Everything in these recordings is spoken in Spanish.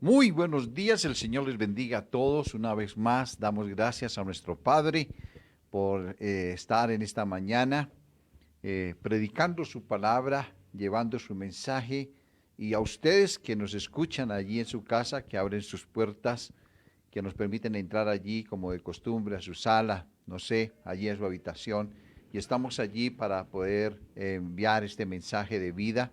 Muy buenos días, el Señor les bendiga a todos. Una vez más, damos gracias a nuestro Padre por estar en esta mañana predicando su palabra, llevando su mensaje, y a ustedes que nos escuchan allí en su casa, que abren sus puertas, que nos permiten entrar allí como de costumbre a su sala, no sé, allí en su habitación, y estamos allí para poder enviar este mensaje de vida,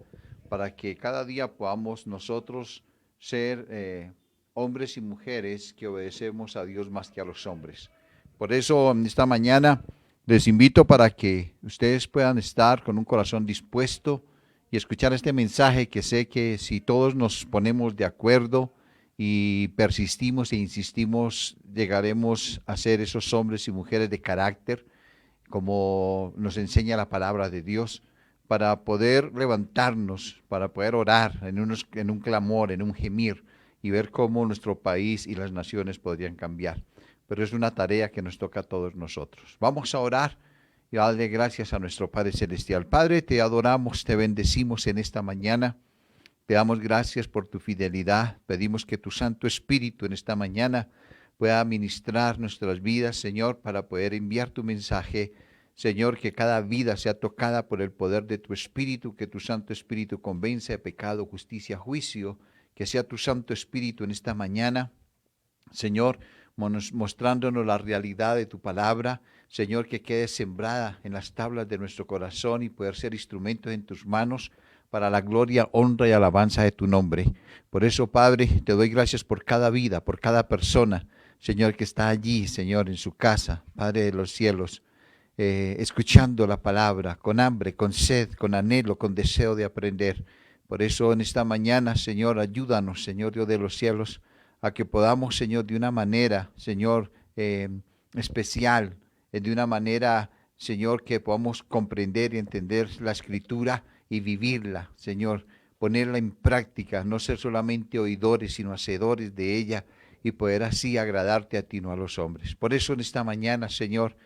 para que cada día podamos nosotros ser hombres y mujeres que obedecemos a Dios más que a los hombres. Por eso, esta mañana les invito para que ustedes puedan estar con un corazón dispuesto y escuchar este mensaje, que sé que si todos nos ponemos de acuerdo y persistimos e insistimos, llegaremos a ser esos hombres y mujeres de carácter, como nos enseña la palabra de Dios, para poder levantarnos, para poder orar en un clamor, en un gemir, y ver cómo nuestro país y las naciones podrían cambiar. Pero es una tarea que nos toca a todos nosotros. Vamos a orar y a darle gracias a nuestro Padre Celestial. Padre, te adoramos, te bendecimos en esta mañana. Te damos gracias por tu fidelidad. Pedimos que tu Santo Espíritu en esta mañana pueda ministrar nuestras vidas, Señor, para poder enviar tu mensaje. Señor, que cada vida sea tocada por el poder de tu Espíritu, que tu Santo Espíritu convence de pecado, justicia, juicio, que sea tu Santo Espíritu en esta mañana, Señor, mostrándonos la realidad de tu palabra, Señor, que quede sembrada en las tablas de nuestro corazón y poder ser instrumentos en tus manos para la gloria, honra y alabanza de tu nombre. Por eso, Padre, te doy gracias por cada vida, por cada persona, Señor, que está allí, Señor, en su casa, Padre de los cielos, escuchando la palabra, con hambre, con sed, con anhelo, con deseo de aprender. Por eso en esta mañana, Señor, ayúdanos, Señor Dios de los cielos, a que podamos, Señor, de una manera, Señor, especial, de una manera, Señor, que podamos comprender y entender la Escritura y vivirla, Señor, ponerla en práctica, no ser solamente oidores, sino hacedores de ella, y poder así agradarte a ti, no a los hombres. Por eso en esta mañana, Señor,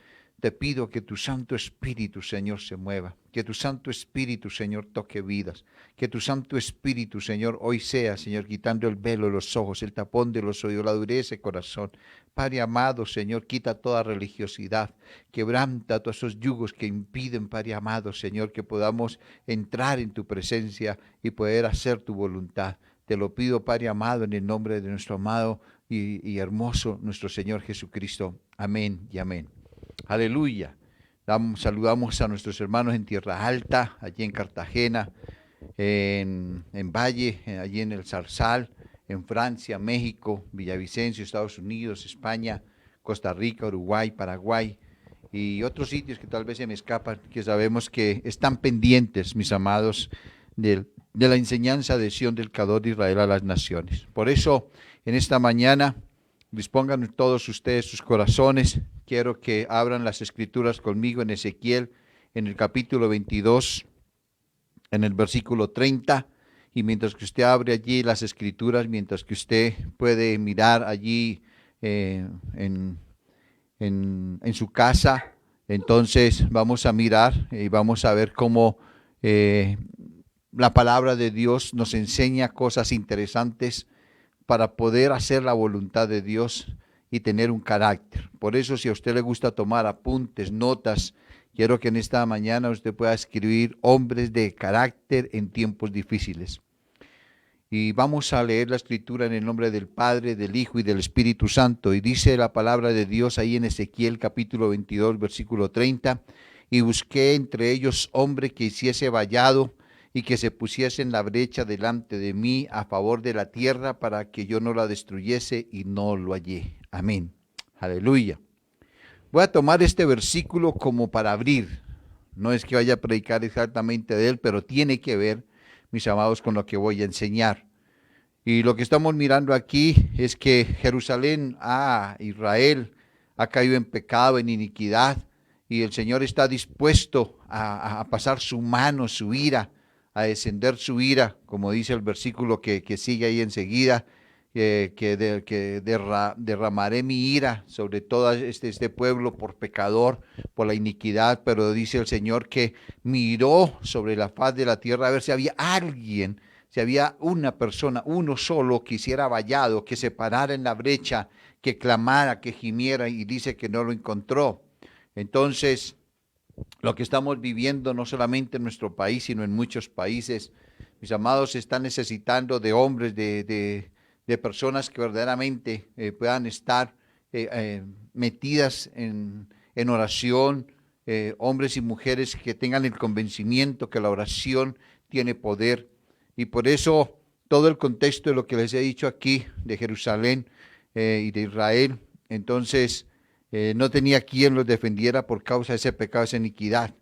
te pido que tu Santo Espíritu, Señor, se mueva, que tu Santo Espíritu, Señor, toque vidas, que tu Santo Espíritu, Señor, hoy sea, Señor, quitando el velo de los ojos, el tapón de los oídos, la dureza de corazón. Padre amado, Señor, quita toda religiosidad, quebranta todos esos yugos que impiden, Padre amado, Señor, que podamos entrar en tu presencia y poder hacer tu voluntad. Te lo pido, Padre amado, en el nombre de nuestro amado y hermoso, nuestro Señor Jesucristo. Amén y amén. Aleluya. Saludamos a nuestros hermanos en Tierra Alta, allí en Cartagena, en Valle, allí en el Zarzal, en Francia, México, Villavicencio, Estados Unidos, España, Costa Rica, Uruguay, Paraguay y otros sitios que tal vez se me escapan, que sabemos que están pendientes, mis amados, de la enseñanza de Sión del Cador de Israel a las naciones. Por eso, en esta mañana, dispongan todos ustedes sus corazones. Quiero que abran las escrituras conmigo en Ezequiel, en el capítulo 22, en el versículo 30. Y mientras que usted abre allí las escrituras, mientras que usted puede mirar allí en su casa, entonces vamos a mirar y vamos a ver cómo la palabra de Dios nos enseña cosas interesantes para poder hacer la voluntad de Dios y tener un carácter. Por eso, si a usted le gusta tomar apuntes, notas, quiero que en esta mañana usted pueda escribir hombres de carácter en tiempos difíciles. Y vamos a leer la escritura en el nombre del Padre, del Hijo y del Espíritu Santo. Y dice la palabra de Dios ahí en Ezequiel capítulo 22, versículo 30. Y busqué entre ellos hombre que hiciese vallado y que se pusiese en la brecha delante de mí a favor de la tierra para que yo no la destruyese, y no lo hallé. Amén. Aleluya. Voy a tomar este versículo como para abrir. No es que vaya a predicar exactamente de él, pero tiene que ver, mis amados, con lo que voy a enseñar. Y lo que estamos mirando aquí es que Jerusalén, Israel, ha caído en pecado, en iniquidad, y el Señor está dispuesto a pasar su mano, su ira, a descender su ira, como dice el versículo que sigue ahí enseguida, derramaré mi ira sobre todo este pueblo por pecador, por la iniquidad, pero dice el Señor que miró sobre la faz de la tierra a ver si había alguien, si había una persona, uno solo que hiciera vallado, que se parara en la brecha, que clamara, que gimiera, y dice que no lo encontró. Entonces, lo que estamos viviendo no solamente en nuestro país, sino en muchos países, mis amados, están necesitando de hombres, de personas que verdaderamente puedan estar metidas en oración, hombres y mujeres que tengan el convencimiento que la oración tiene poder. Y por eso todo el contexto de lo que les he dicho aquí, de Jerusalén y de Israel, entonces no tenía quien los defendiera por causa de ese pecado, esa iniquidad.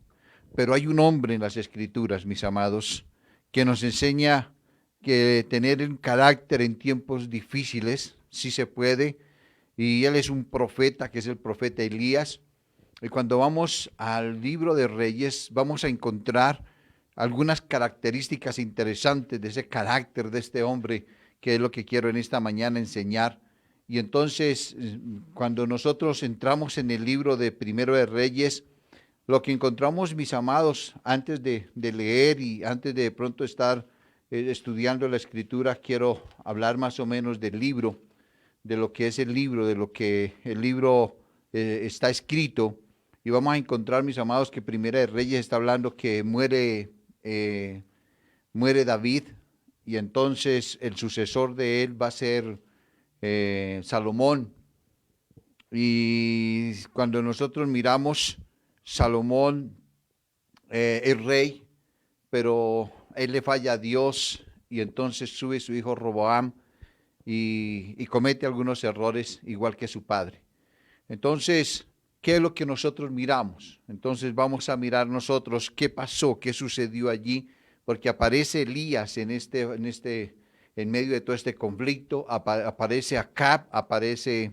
Pero hay un hombre en las Escrituras, mis amados, que nos enseña que tener un carácter en tiempos difíciles, sí se puede, y él es un profeta, que es el profeta Elías. Y cuando vamos al libro de Reyes, vamos a encontrar algunas características interesantes de ese carácter de este hombre, que es lo que quiero en esta mañana enseñar. Y entonces, cuando nosotros entramos en el libro de Primero de Reyes, lo que encontramos, mis amados, antes de leer y antes de pronto estar estudiando la Escritura, quiero hablar más o menos del libro, de lo que es el libro, de lo que el libro está escrito. Y vamos a encontrar, mis amados, que Primera de Reyes está hablando que muere David, y entonces el sucesor de él va a ser Salomón. Y cuando nosotros miramos, Salomón es rey, pero él le falla a Dios, y entonces sube su hijo Roboam y comete algunos errores igual que su padre. Entonces, ¿qué es lo que nosotros miramos? Entonces vamos a mirar nosotros qué pasó, qué sucedió allí, porque aparece Elías en medio de todo este conflicto, aparece Acab, aparece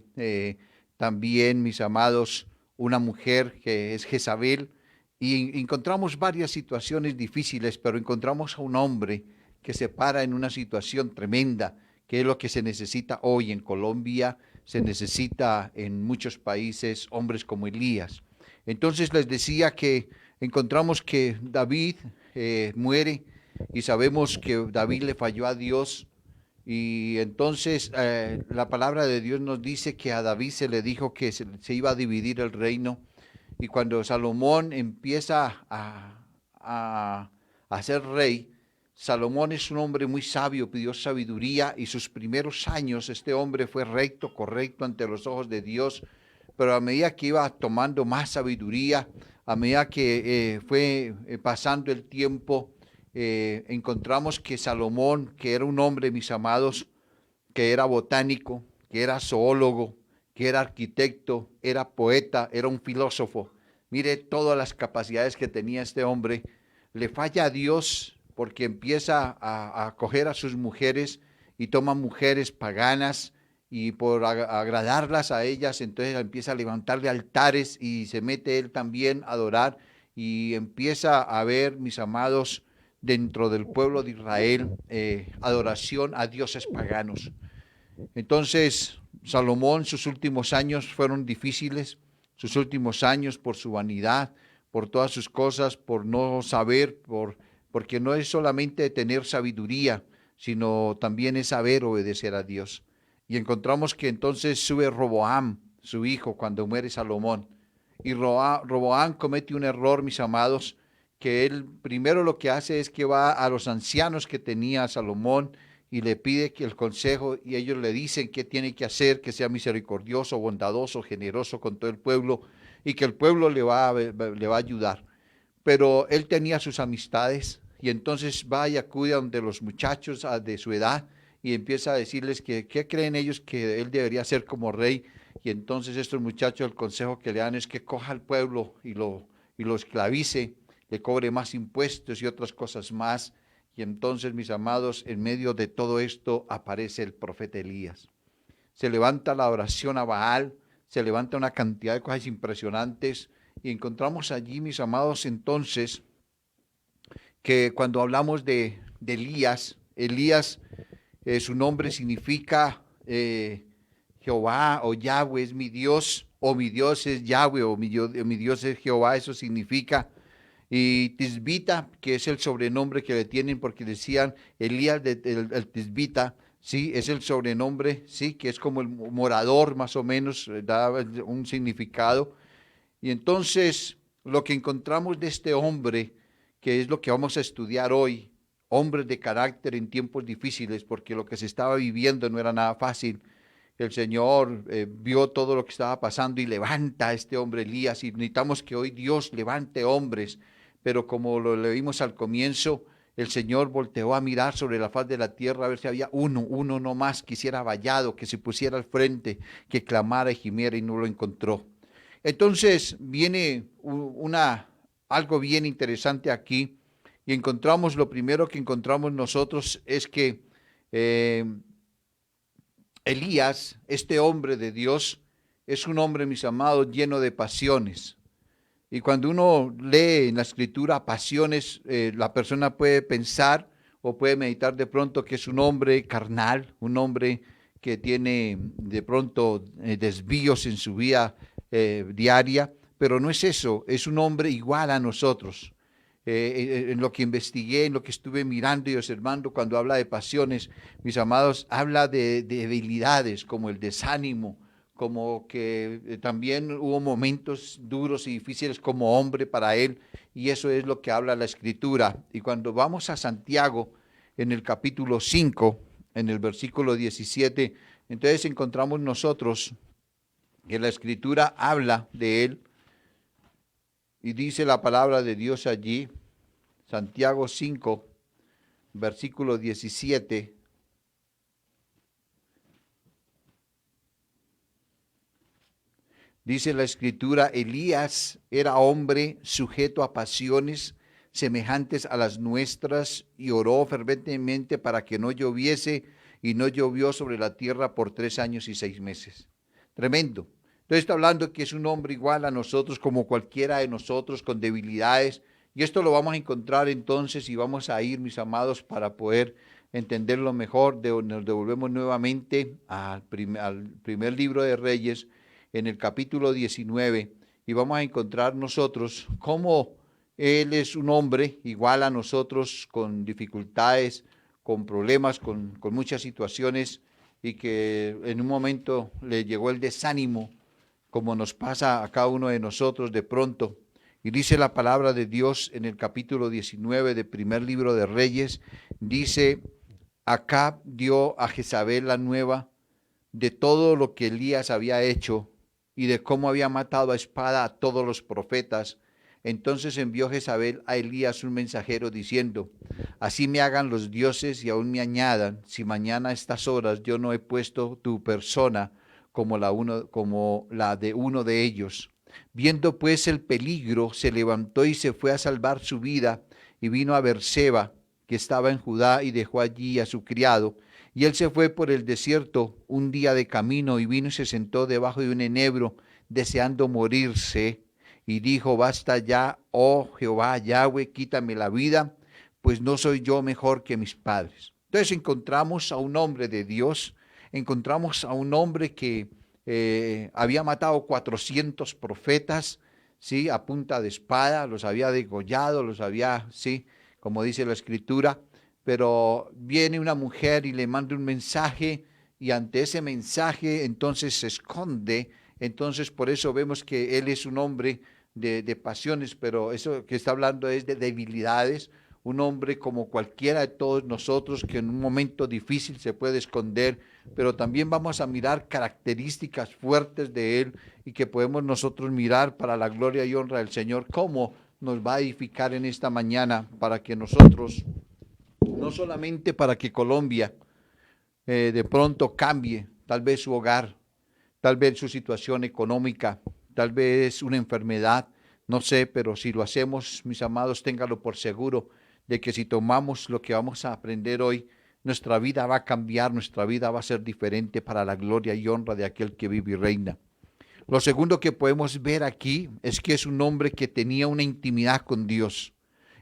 también, mis amados, una mujer que es Jezabel, y encontramos varias situaciones difíciles, pero encontramos a un hombre que se para en una situación tremenda, que es lo que se necesita hoy en Colombia, se necesita en muchos países, hombres como Elías. Entonces les decía que encontramos que David muere, y sabemos que David le falló a Dios, y entonces la palabra de Dios nos dice que a David se le dijo que se iba a dividir el reino, y cuando Salomón empieza a ser rey, Salomón es un hombre muy sabio, pidió sabiduría, y sus primeros años este hombre fue recto, correcto ante los ojos de Dios, pero a medida que iba tomando más sabiduría, a medida que fue pasando el tiempo, encontramos que Salomón, que era un hombre, mis amados, que era botánico, que era zoólogo, que era arquitecto, era poeta, era un filósofo. Mire todas las capacidades que tenía este hombre. Le falla a Dios porque empieza a coger a sus mujeres y toma mujeres paganas, y por agradarlas a ellas, entonces empieza a levantarle altares, y se mete él también a adorar, y empieza a ver, mis amados, dentro del pueblo de Israel, adoración a dioses paganos. Entonces, Salomón, sus últimos años fueron difíciles, sus últimos años por su vanidad, por todas sus cosas, por no saber, porque no es solamente tener sabiduría, sino también es saber obedecer a Dios. Y encontramos que entonces sube Roboam, su hijo, cuando muere Salomón. Y Roboam comete un error, mis amados, que él primero lo que hace es que va a los ancianos que tenía Salomón y le pide que el consejo, y ellos le dicen qué tiene que hacer, que sea misericordioso, bondadoso, generoso con todo el pueblo, y que el pueblo le va a ayudar. Pero él tenía sus amistades, y entonces va y acude a donde los muchachos de su edad, y empieza a decirles que qué creen ellos que él debería ser como rey. Y entonces estos muchachos, el consejo que le dan es que coja al pueblo y lo esclavice, le cobre más impuestos y otras cosas más. Y entonces, mis amados, en medio de todo esto aparece el profeta Elías. Se levanta la oración a Baal, se levanta una cantidad de cosas impresionantes, y encontramos allí, mis amados, entonces, que cuando hablamos de Elías, su nombre significa Jehová o Yahweh es mi Dios, o mi Dios es Yahweh, o mi Dios es Jehová, eso significa. Y Tisbita, que es el sobrenombre que le tienen porque decían Elías el Tisbita, sí, es el sobrenombre, sí, que es como el morador más o menos, da un significado. Y entonces lo que encontramos de este hombre, que es lo que vamos a estudiar hoy, hombres de carácter en tiempos difíciles, porque lo que se estaba viviendo no era nada fácil. El Señor vio todo lo que estaba pasando y levanta a este hombre Elías, y necesitamos que hoy Dios levante hombres, pero como lo leímos al comienzo, el Señor volteó a mirar sobre la faz de la tierra a ver si había uno no más que hiciera vallado, que se pusiera al frente, que clamara y gimiera, y no lo encontró. Entonces viene algo bien interesante aquí, y encontramos, lo primero que encontramos nosotros es que eh, Elías, este hombre de Dios, es un hombre, mis amados, lleno de pasiones. Y cuando uno lee en la escritura pasiones, la persona puede pensar o puede meditar de pronto que es un hombre carnal, un hombre que tiene de pronto desvíos en su vida diaria, pero no es eso, es un hombre igual a nosotros. En lo que investigué, en lo que estuve mirando y observando, cuando habla de pasiones, mis amados, habla de debilidades como el desánimo, como que también hubo momentos duros y difíciles como hombre para él, y eso es lo que habla la escritura. Y cuando vamos a Santiago, en el capítulo 5, en el versículo 17, entonces encontramos nosotros que la escritura habla de él, y dice la palabra de Dios allí, Santiago 5, versículo 17. Dice la escritura, Elías era hombre sujeto a pasiones semejantes a las nuestras y oró ferventemente para que no lloviese, y no llovió sobre la tierra por 3 años y 6 meses. Tremendo. Entonces está hablando que es un hombre igual a nosotros, como cualquiera de nosotros, con debilidades. Y esto lo vamos a encontrar entonces, y vamos a ir, mis amados, para poder entenderlo mejor. Nos devolvemos nuevamente al primer libro de Reyes, en el capítulo 19, y vamos a encontrar nosotros cómo él es un hombre igual a nosotros, con dificultades, con problemas, con muchas situaciones, y que en un momento le llegó el desánimo, como nos pasa a cada uno de nosotros de pronto. Y dice la palabra de Dios en el capítulo 19 del primer libro de Reyes, dice, Acab dio a Jezabel la nueva de todo lo que Elías había hecho y de cómo había matado a espada a todos los profetas. Entonces envió Jezabel a Elías un mensajero diciendo, así me hagan los dioses y aún me añadan, si mañana a estas horas yo no he puesto tu persona como la de uno de ellos. Viendo pues el peligro, se levantó y se fue a salvar su vida, y vino a Berseba, que estaba en Judá, y dejó allí a su criado. Y él se fue por el desierto un día de camino, y vino y se sentó debajo de un enebro, deseando morirse, y dijo, basta ya, oh Jehová, Yahweh, quítame la vida, pues no soy yo mejor que mis padres. Entonces encontramos a un hombre de Dios, encontramos a un hombre que había matado 400 profetas, ¿sí? A punta de espada, los había degollado, los había, ¿sí? Como dice la escritura, pero viene una mujer y le manda un mensaje, y ante ese mensaje entonces se esconde. Entonces por eso vemos que él es un hombre de pasiones, pero eso que está hablando es de debilidades, un hombre como cualquiera de todos nosotros, que en un momento difícil se puede esconder, pero también vamos a mirar características fuertes de él, y que podemos nosotros mirar para la gloria y honra del Señor, cómo nos va a edificar en esta mañana, para que nosotros, no solamente para que Colombia de pronto cambie, tal vez su hogar, tal vez su situación económica, tal vez una enfermedad, no sé, pero si lo hacemos, mis amados, téngalo por seguro de que si tomamos lo que vamos a aprender hoy, nuestra vida va a cambiar, nuestra vida va a ser diferente para la gloria y honra de aquel que vive y reina. Lo segundo que podemos ver aquí es que es un hombre que tenía una intimidad con Dios.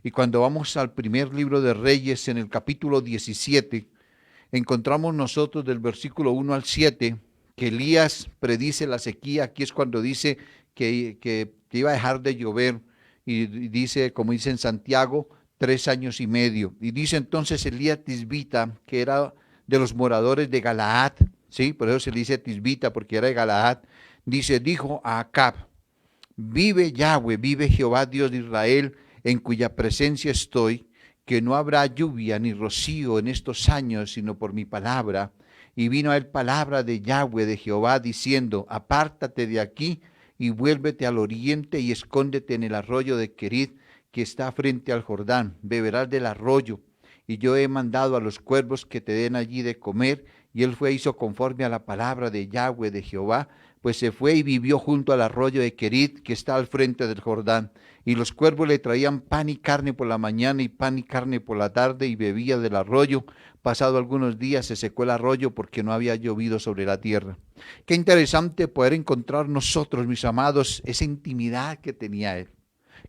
Y cuando vamos al primer libro de Reyes, en el capítulo 17, encontramos nosotros del versículo 1 al 7, que Elías predice la sequía. Aquí es cuando dice que iba a dejar de llover. y dice, como dice en Santiago, 3 años y medio. Y dice entonces Elías Tisbita, que era de los moradores de Galaad, ¿sí? Por eso se le dice Tisbita, porque era de Galaad. Dice, dijo a Acab, vive Yahweh, vive Jehová Dios de Israel, en cuya presencia estoy, que no habrá lluvia ni rocío en estos años, sino por mi palabra. Y vino a él palabra de Yahweh, de Jehová, diciendo, apártate de aquí y vuélvete al oriente y escóndete en el arroyo de Querit, que está frente al Jordán. Beberás del arroyo. Y yo he mandado a los cuervos que te den allí de comer. Y él fue, hizo conforme a la palabra de Yahweh, de Jehová, pues se fue y vivió junto al arroyo de Querit, que está al frente del Jordán. Y los cuervos le traían pan y carne por la mañana y pan y carne por la tarde, y bebía del arroyo. Pasado algunos días se secó el arroyo porque no había llovido sobre la tierra. Qué interesante poder encontrar nosotros, mis amados, esa intimidad que tenía él,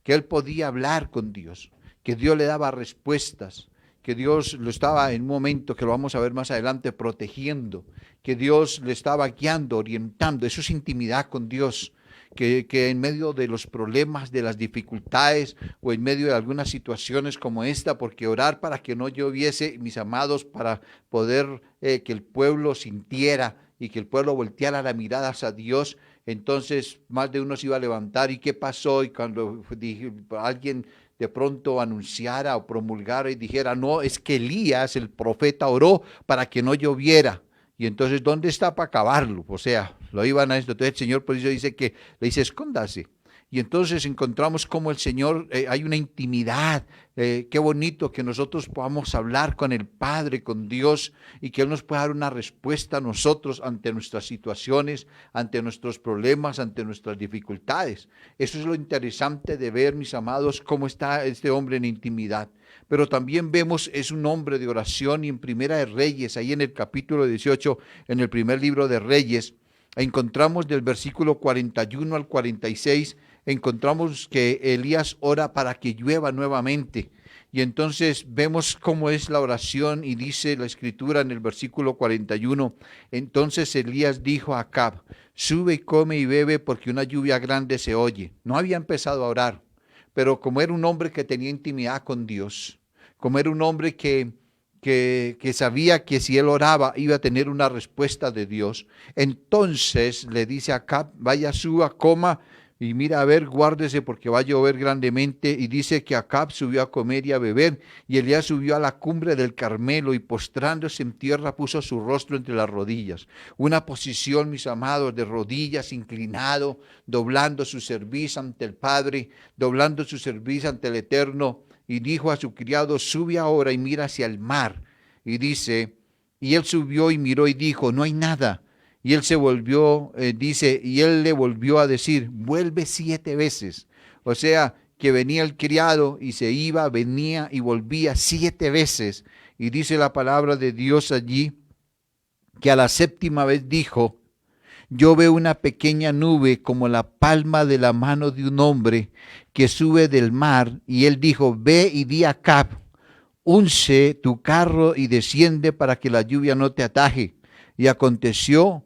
que él podía hablar con Dios, que Dios le daba respuestas, que Dios lo estaba en un momento, que lo vamos a ver más adelante, protegiendo, que Dios le estaba guiando, orientando. Eso es intimidad con Dios, que en medio de los problemas, de las dificultades o en medio de algunas situaciones como esta, porque orar para que no lloviese, mis amados, para poder que el pueblo sintiera y que el pueblo volteara la mirada hacia Dios. Entonces más de uno se iba a levantar. ¿Y qué pasó? Y cuando alguien de pronto anunciara o promulgara y dijera, no, es que Elías, el profeta, oró para que no lloviera. Y entonces, ¿dónde está para acabarlo? O sea, lo iban a esto. Entonces el Señor por eso dice que, le dice, escóndase. Y entonces encontramos como el Señor, hay una intimidad. Qué bonito que nosotros podamos hablar con el Padre, con Dios, y que Él nos pueda dar una respuesta a nosotros ante nuestras situaciones, ante nuestros problemas, ante nuestras dificultades. Eso es lo interesante de ver, mis amados, cómo está este hombre en intimidad. Pero también vemos, es un hombre de oración, y en Primera de Reyes, ahí en el capítulo 18, en el primer libro de Reyes, encontramos del versículo 41 al 46, encontramos que Elías ora para que llueva nuevamente. Y entonces vemos cómo es la oración, y dice la escritura en el versículo 41, entonces Elías dijo a Acab, sube y come y bebe porque una lluvia grande se oye. No había empezado a orar, pero como era un hombre que tenía intimidad con Dios, como era un hombre que sabía que si él oraba iba a tener una respuesta de Dios, entonces le dice a Acab, vaya, suba, coma, y mira, a ver, guárdese porque va a llover grandemente. Y dice que Acab subió a comer y a beber, y Elías subió a la cumbre del Carmelo, y postrándose en tierra puso su rostro entre las rodillas. Una posición, mis amados, de rodillas, inclinado, doblando su cerviz ante el Padre, doblando su cerviz ante el Eterno. Y dijo a su criado, sube ahora y mira hacia el mar. Y dice, y él subió y miró y dijo, no hay nada. Y él se volvió, dice, y él le volvió a decir, vuelve 7 veces. O sea, que venía el criado y se iba, venía y volvía 7 veces. Y dice la palabra de Dios allí, que a la 7ª vez dijo, yo veo una pequeña nube como la palma de la mano de un hombre que sube del mar. Y él dijo, ve y di a Acab, unce tu carro y desciende para que la lluvia no te ataje. Y aconteció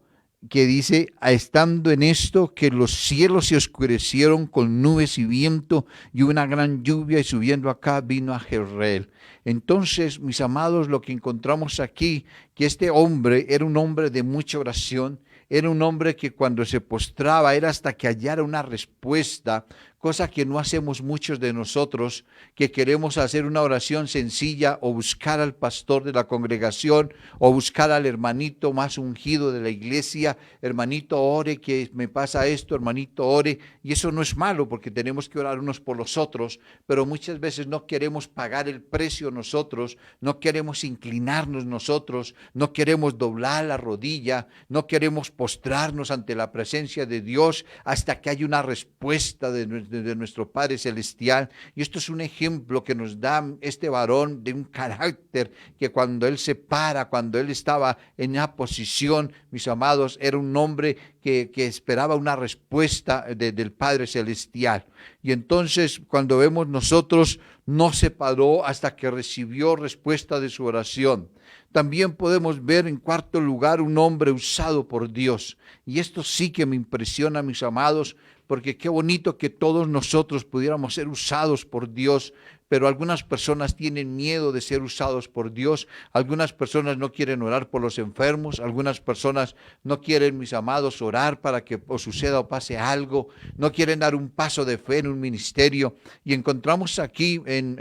que dice, estando en esto, que los cielos se oscurecieron con nubes y viento y una gran lluvia, y subiendo acá vino a Jezreel. Entonces, mis amados, lo que encontramos aquí, que este hombre era un hombre de mucha oración, era un hombre que cuando se postraba era hasta que hallara una respuesta, cosa que no hacemos muchos de nosotros, que queremos hacer una oración sencilla o buscar al pastor de la congregación o buscar al hermanito más ungido de la iglesia, hermanito ore que me pasa esto, hermanito ore, y eso no es malo porque tenemos que orar unos por los otros, pero muchas veces no queremos pagar el precio nosotros, no queremos inclinarnos nosotros, no queremos doblar la rodilla, no queremos postrarnos ante la presencia de Dios hasta que haya una respuesta de nuestro Padre Celestial. Y esto es un ejemplo que nos da este varón de un carácter que cuando él se para, cuando él estaba en una posición, mis amados, era un hombre que esperaba una respuesta del Padre Celestial. Y entonces cuando vemos nosotros, no se paró hasta que recibió respuesta de su oración. También podemos ver en cuarto lugar un hombre usado por Dios. Y esto sí que me impresiona, mis amados, porque qué bonito que todos nosotros pudiéramos ser usados por Dios, pero algunas personas tienen miedo de ser usados por Dios, algunas personas no quieren orar por los enfermos, algunas personas no quieren, mis amados, orar para que o suceda o pase algo, no quieren dar un paso de fe en un ministerio. Y encontramos aquí en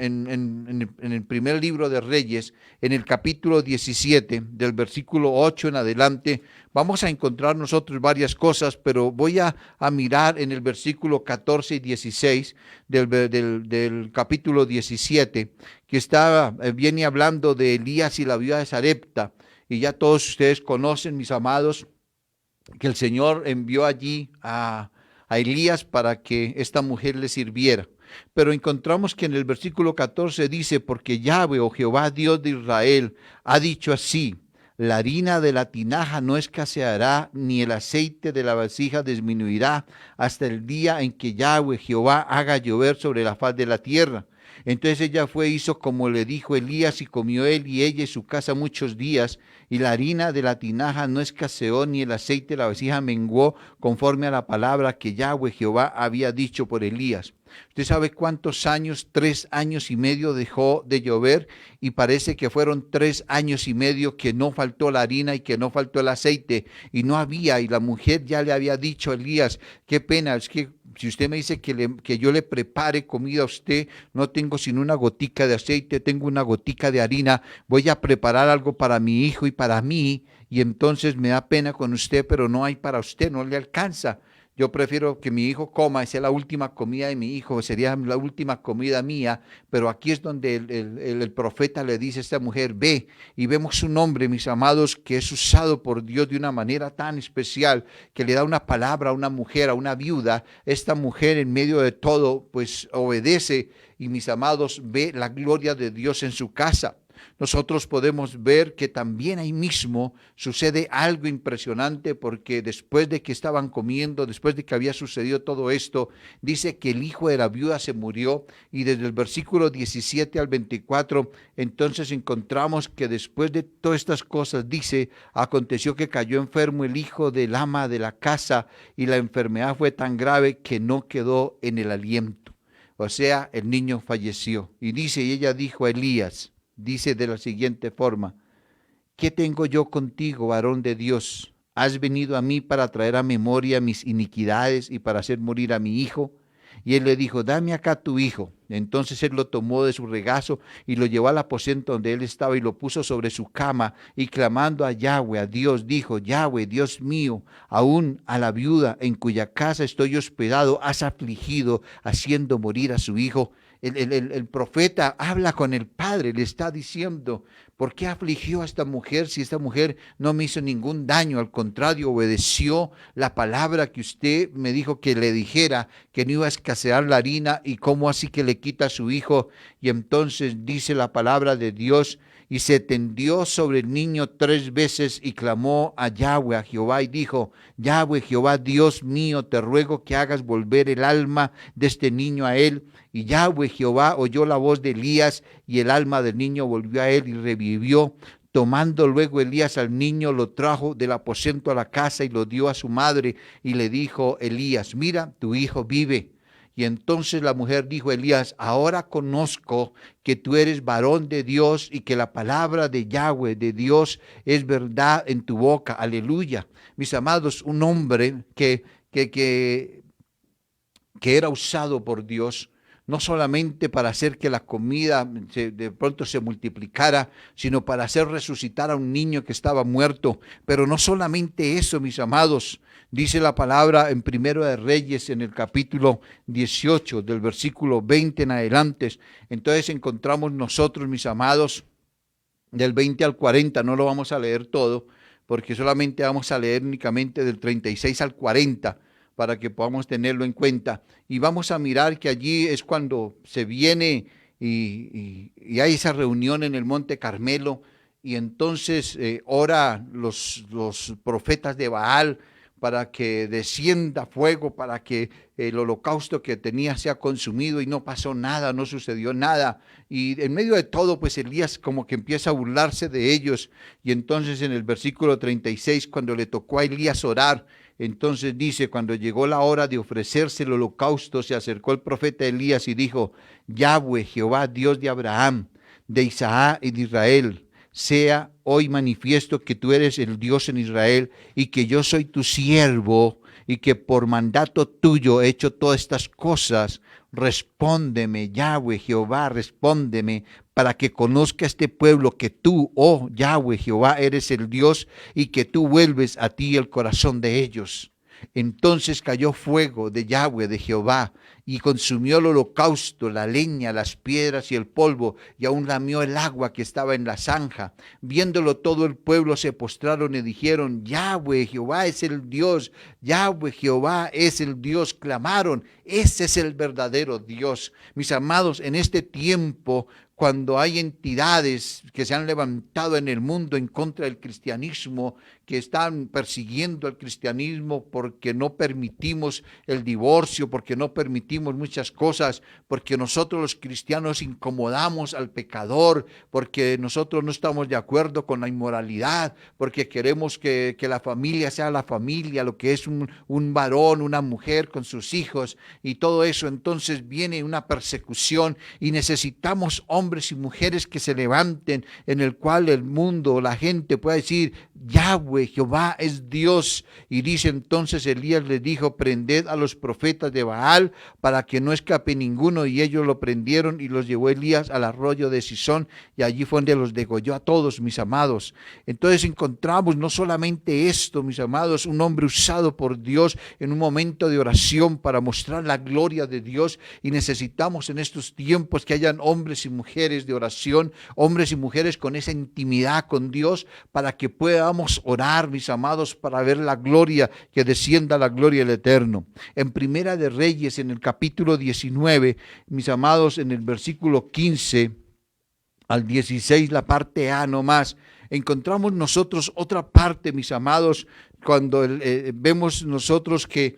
el primer libro de Reyes, en el capítulo 17, del versículo 8 en adelante, vamos a encontrar nosotros varias cosas, pero voy a mirar en el versículo 14 y 16 del capítulo 17, que viene hablando de Elías y la viuda de Sarepta. Y ya todos ustedes conocen, mis amados, que el Señor envió allí a Elías para que esta mujer le sirviera. Pero encontramos que en el versículo 14 dice, porque Yahweh, o Jehová Dios de Israel, ha dicho así: la harina de la tinaja no escaseará, ni el aceite de la vasija disminuirá, hasta el día en que Yahweh, Jehová, haga llover sobre la faz de la tierra. Entonces ella hizo como le dijo Elías, y comió él y ella y su casa muchos días, y la harina de la tinaja no escaseó, ni el aceite de la vasija menguó, conforme a la palabra que Yahweh, Jehová, había dicho por Elías. ¿Usted sabe cuántos años? 3 años y medio dejó de llover, y parece que fueron 3 años y medio que no faltó la harina y que no faltó el aceite, y no había, y la mujer ya le había dicho a Elías: qué pena, es que si usted me dice que yo le prepare comida a usted, no tengo sino una gotica de aceite, tengo una gotica de harina, voy a preparar algo para mi hijo y para mí, y entonces me da pena con usted, pero no hay para usted, no le alcanza. Yo prefiero que mi hijo coma, sea la última comida de mi hijo, sería la última comida mía, pero aquí es donde el profeta le dice a esta mujer: ve. Y vemos un hombre, mis amados, que es usado por Dios de una manera tan especial, que le da una palabra a una mujer, a una viuda. Esta mujer, en medio de todo, pues obedece, y, mis amados, ve la gloria de Dios en su casa. Nosotros podemos ver que también ahí mismo sucede algo impresionante, porque después de que estaban comiendo, después de que había sucedido todo esto, dice que el hijo de la viuda se murió, y desde el versículo 17 al 24, entonces encontramos que después de todas estas cosas, dice: aconteció que cayó enfermo el hijo del ama de la casa, y la enfermedad fue tan grave que no quedó en el aliento. O sea, el niño falleció. Y dice, y ella dijo a Elías, dice de la siguiente forma: ¿qué tengo yo contigo, varón de Dios? ¿Has venido a mí para traer a memoria mis iniquidades y para hacer morir a mi hijo? Y él le dijo: dame acá tu hijo. Entonces él lo tomó de su regazo y lo llevó al aposento donde él estaba, y lo puso sobre su cama, y clamando a Yahweh, a Dios, dijo: Yahweh, Dios mío, aún a la viuda en cuya casa estoy hospedado has afligido, haciendo morir a su hijo. El profeta habla con el padre, le está diciendo: ¿por qué afligió a esta mujer si esta mujer no me hizo ningún daño? Al contrario, obedeció la palabra que usted me dijo que le dijera, que no iba a escasear la harina, y cómo así que le quita a su hijo. Y entonces dice la palabra de Dios: y se tendió sobre el niño 3 veces y clamó a Yahweh, a Jehová, y dijo: Yahweh, Jehová, Dios mío, te ruego que hagas volver el alma de este niño a él. Y Yahweh, Jehová, oyó la voz de Elías, y el alma del niño volvió a él y revivió. Tomando luego Elías al niño, lo trajo del aposento a la casa y lo dio a su madre, y le dijo Elías: mira, tu hijo vive. Y entonces la mujer dijo a Elías: ahora conozco que tú eres varón de Dios, y que la palabra de Yahweh, de Dios, es verdad en tu boca. Aleluya. Mis amados, un hombre que era usado por Dios, no solamente para hacer que la comida de pronto se multiplicara, sino para hacer resucitar a un niño que estaba muerto. Pero no solamente eso, mis amados. Dice la palabra en Primero de Reyes, en el capítulo 18, del versículo 20 en adelante. Entonces encontramos nosotros, mis amados, del 20 al 40, no lo vamos a leer todo, porque solamente vamos a leer únicamente del 36 al 40, para que podamos tenerlo en cuenta. Y vamos a mirar que allí es cuando se viene y hay esa reunión en el Monte Carmelo, y entonces ora los profetas de Baal para que descienda fuego, para que el holocausto que tenía sea consumido, y no pasó nada, no sucedió nada. Y en medio de todo, pues Elías como que empieza a burlarse de ellos. Y entonces en el versículo 36, cuando le tocó a Elías orar, Entonces dice, cuando llegó la hora de ofrecerse el holocausto, se acercó el profeta Elías y dijo, Yahweh, Jehová, Dios de Abraham, de Isaac y de Israel, sea hoy manifiesto que tú eres el Dios en Israel y que yo soy tu siervo y que por mandato tuyo he hecho todas estas cosas. Respóndeme, Yahweh, Jehová, respóndeme, para que conozca este pueblo que tú, oh Yahweh, Jehová, eres el Dios y que tú vuelves a ti el corazón de ellos. Entonces cayó fuego de Yahweh, de Jehová, y consumió el holocausto, la leña, las piedras y el polvo, y aún lamió el agua que estaba en la zanja. Viéndolo todo el pueblo se postraron y dijeron, Yahweh, Jehová es el Dios, Yahweh, Jehová es el Dios. Clamaron, ese es el verdadero Dios. Mis amados, en este tiempo, cuando hay entidades que se han levantado en el mundo en contra del cristianismo, que están persiguiendo al cristianismo porque no permitimos el divorcio, porque no permitimos muchas cosas, porque nosotros los cristianos incomodamos al pecador, porque nosotros no estamos de acuerdo con la inmoralidad, porque queremos que la familia sea la familia, lo que es un varón, una mujer con sus hijos y todo eso. Entonces viene una persecución y necesitamos hombres y mujeres que se levanten, en el cual el mundo, la gente pueda decir, Yahweh, Jehová es Dios. Y dice entonces Elías les dijo, prended a los profetas de Baal para que no escape ninguno. Y ellos lo prendieron y los llevó Elías al arroyo de Sison y allí fue donde los degolló a todos, mis amados. Entonces encontramos no solamente esto, mis amados, un hombre usado por Dios en un momento de oración para mostrar la gloria de Dios, y necesitamos en estos tiempos que hayan hombres y mujeres de oración, hombres y mujeres con esa intimidad con Dios, para que podamos orar, mis amados, para ver la gloria, que descienda la gloria del Eterno. En Primera de Reyes, en el capítulo 19, mis amados, en el versículo 15 al 16, la parte A nomás, encontramos nosotros otra parte, mis amados, cuando vemos nosotros que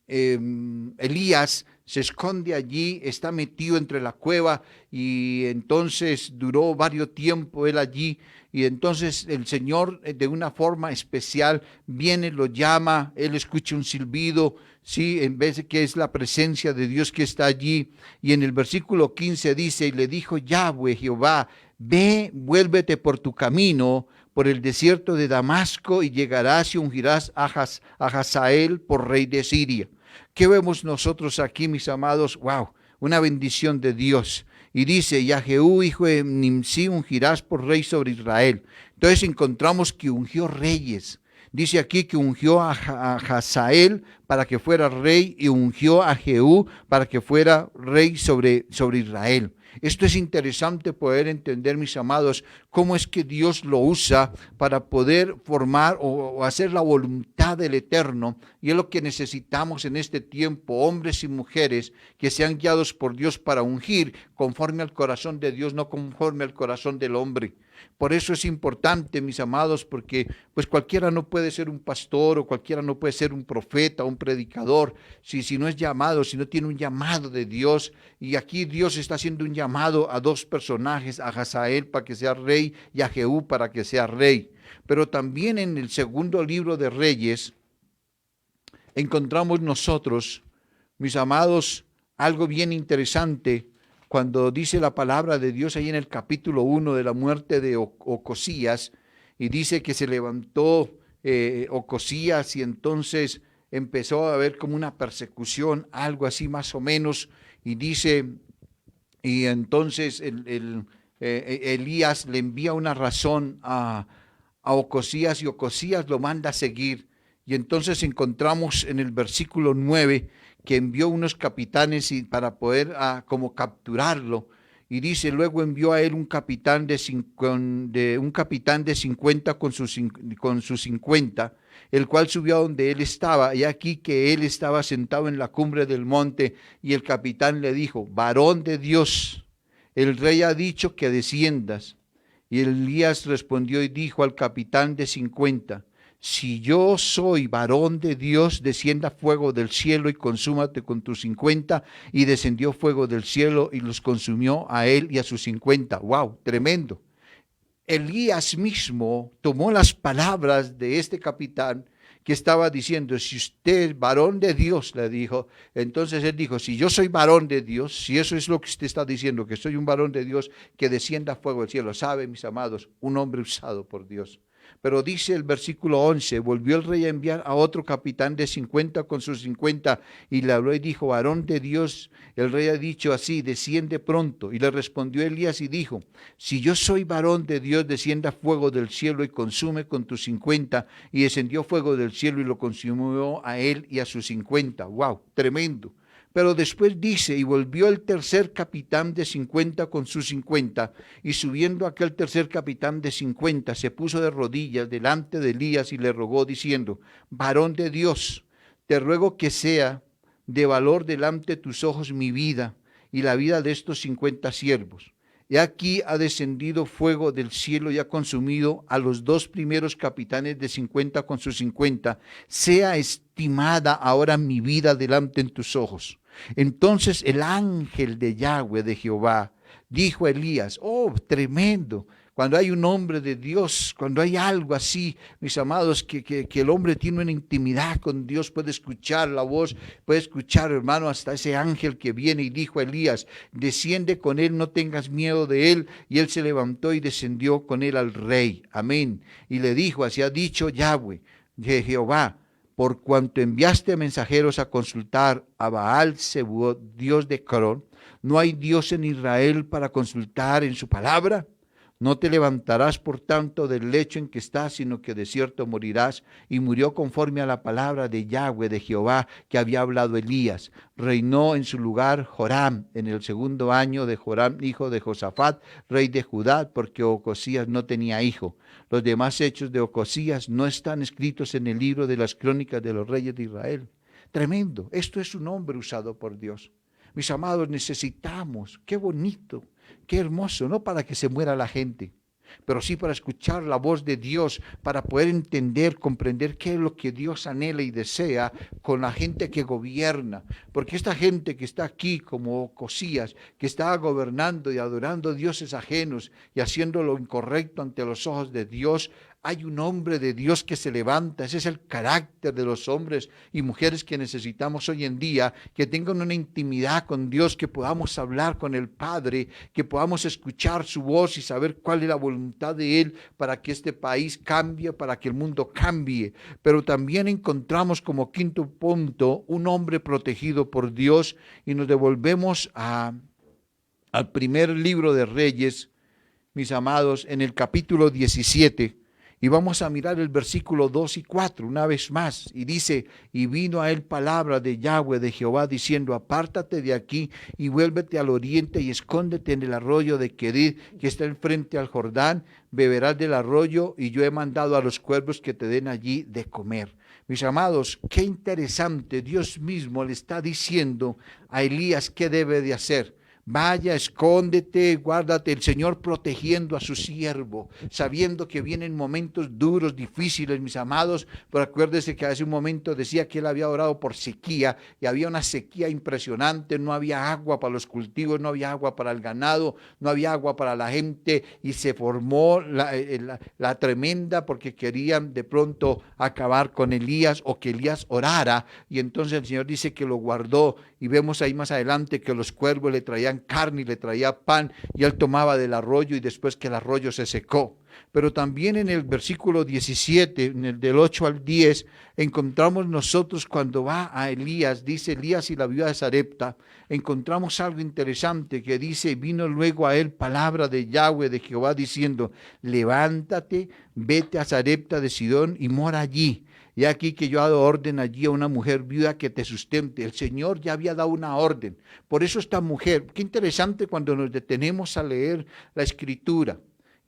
Elías se esconde allí, está metido entre la cueva, y entonces duró varios tiempos él allí, y entonces el Señor de una forma especial viene, lo llama, él escucha un silbido, sí, en vez de que es la presencia de Dios que está allí, y en el versículo 15 dice, y le dijo Yahweh, Jehová, ve, vuélvete por tu camino, por el desierto de Damasco, y llegarás y ungirás a Hazael por rey de Siria. ¿Qué vemos nosotros aquí, mis amados? ¡Wow! Una bendición de Dios. Y dice, y a Jehú, hijo de Nimsi, ungirás por rey sobre Israel. Entonces encontramos que ungió reyes. Dice aquí que ungió a Hazael para que fuera rey, y ungió a Jehú para que fuera rey sobre Israel. Esto es interesante poder entender, mis amados, cómo es que Dios lo usa para poder formar o hacer la voluntad del Eterno. Y es lo que necesitamos en este tiempo, hombres y mujeres que sean guiados por Dios para ungir conforme al corazón de Dios, no conforme al corazón del hombre. Por eso es importante, mis amados, porque pues cualquiera no puede ser un pastor, o cualquiera no puede ser un profeta, un predicador, si no es llamado, si no tiene un llamado de Dios. Y aquí Dios está haciendo un llamado a dos personajes, a Hazael para que sea rey y a Jehú para que sea rey. Pero también en el segundo libro de Reyes encontramos nosotros, mis amados, algo bien interesante, cuando dice la palabra de Dios ahí en el capítulo 1 de la muerte de Ocosías, y dice que se levantó Ocosías, y entonces empezó a haber como una persecución, algo así más o menos, y dice, y entonces Elías le envía una razón a Ocosías, y Ocosías lo manda a seguir. Y entonces encontramos en el versículo 9 que envió unos capitanes para poder como capturarlo. Y dice, luego envió a él un capitán de 50 con sus 50, el cual subió a donde él estaba. Y aquí que él estaba sentado en la cumbre del monte, y el capitán le dijo, varón de Dios, el rey ha dicho que desciendas. Y Elías respondió y dijo al capitán de 50, si yo soy varón de Dios, descienda fuego del cielo y consúmate con tus 50. Y descendió fuego del cielo y los consumió a él y a sus 50. ¡Wow! Tremendo. Elías mismo tomó las palabras de este capitán, que estaba diciendo, si usted es varón de Dios, le dijo. Entonces él dijo, si yo soy varón de Dios, si eso es lo que usted está diciendo, que soy un varón de Dios, que descienda fuego del cielo. ¿Sabe, mis amados? Un hombre usado por Dios. Pero dice el versículo 11, volvió el rey a enviar a otro capitán de 50 con sus 50 y le habló y dijo, varón de Dios, el rey ha dicho así, desciende pronto. Y le respondió Elías y dijo, si yo soy varón de Dios, descienda fuego del cielo y consume con tus 50. Y descendió fuego del cielo y lo consumió a él y a sus 50. ¡Wow! Tremendo. Pero después dice, y volvió el tercer capitán de 50 con sus 50, y subiendo aquel tercer capitán de 50, se puso de rodillas delante de Elías y le rogó diciendo, varón de Dios, te ruego que sea de valor delante de tus ojos mi vida y la vida de estos 50 siervos. He aquí ha descendido fuego del cielo y ha consumido a los dos primeros capitanes de 50 con sus 50. Sea estimada ahora mi vida delante en tus ojos. Entonces el ángel de Yahweh, de Jehová, dijo a Elías, oh, tremendo, cuando hay un hombre de Dios, cuando hay algo así, mis amados, que el hombre tiene una intimidad con Dios, puede escuchar la voz, puede escuchar, hermano, hasta ese ángel que viene y dijo a Elías, desciende con él, no tengas miedo de él. Y él se levantó y descendió con él al rey. Amén. Y le dijo, así ha dicho Yahweh, de Jehová, por cuanto enviaste mensajeros a consultar a Baal-Zebub, Dios de Crón, ¿no hay Dios en Israel para consultar en su palabra? No te levantarás, por tanto, del lecho en que estás, sino que de cierto morirás. Y murió conforme a la palabra de Yahweh, de Jehová, que había hablado Elías. Reinó en su lugar Joram, en el segundo año de Joram, hijo de Josafat, rey de Judá, porque Ocosías no tenía hijo. Los demás hechos de Ocosías no están escritos en el libro de las crónicas de los reyes de Israel. Tremendo. Esto es un hombre usado por Dios. Mis amados, necesitamos, qué bonito, qué hermoso, no para que se muera la gente, pero sí para escuchar la voz de Dios, para poder entender, comprender qué es lo que Dios anhela y desea con la gente que gobierna. Porque esta gente que está aquí como Ocosías, que está gobernando y adorando dioses ajenos y haciendo lo incorrecto ante los ojos de Dios, hay un hombre de Dios que se levanta. Ese es el carácter de los hombres y mujeres que necesitamos hoy en día, que tengan una intimidad con Dios, que podamos hablar con el Padre, que podamos escuchar su voz y saber cuál es la voluntad de Él para que este país cambie, para que el mundo cambie. Pero también encontramos como quinto punto un hombre protegido por Dios y nos devolvemos al primer libro de Reyes, mis amados, en el capítulo 17. Y vamos a mirar el versículo 2 y 4 una vez más. Y dice, y vino a él palabra de Yahweh, de Jehová, diciendo, apártate de aquí y vuélvete al oriente y escóndete en el arroyo de Querid, que está enfrente al Jordán. Beberás del arroyo y yo he mandado a los cuervos que te den allí de comer. Mis amados, qué interesante. Dios mismo le está diciendo a Elías qué debe de hacer. Vaya, escóndete, guárdate, el Señor protegiendo a su siervo, sabiendo que vienen momentos duros, difíciles, mis amados, pero acuérdese que hace un momento decía que él había orado por sequía, y había una sequía impresionante, no había agua para los cultivos, no había agua para el ganado, no había agua para la gente, y se formó la tremenda, porque querían de pronto acabar con Elías, o que Elías orara, y entonces el Señor dice que lo guardó, y vemos ahí más adelante que los cuervos le traían carne y le traía pan y él tomaba del arroyo y después que el arroyo se secó. Pero también en el versículo 17, en el del 8 al 10, encontramos nosotros cuando va a Elías, dice Elías y la viuda de Sarepta, encontramos algo interesante que dice, vino luego a él palabra de Yahweh, de Jehová, diciendo, levántate, vete a Sarepta de Sidón y mora allí. Y aquí que yo he dado orden allí a una mujer viuda que te sustente. El Señor ya había dado una orden. Por eso esta mujer, qué interesante cuando nos detenemos a leer la Escritura,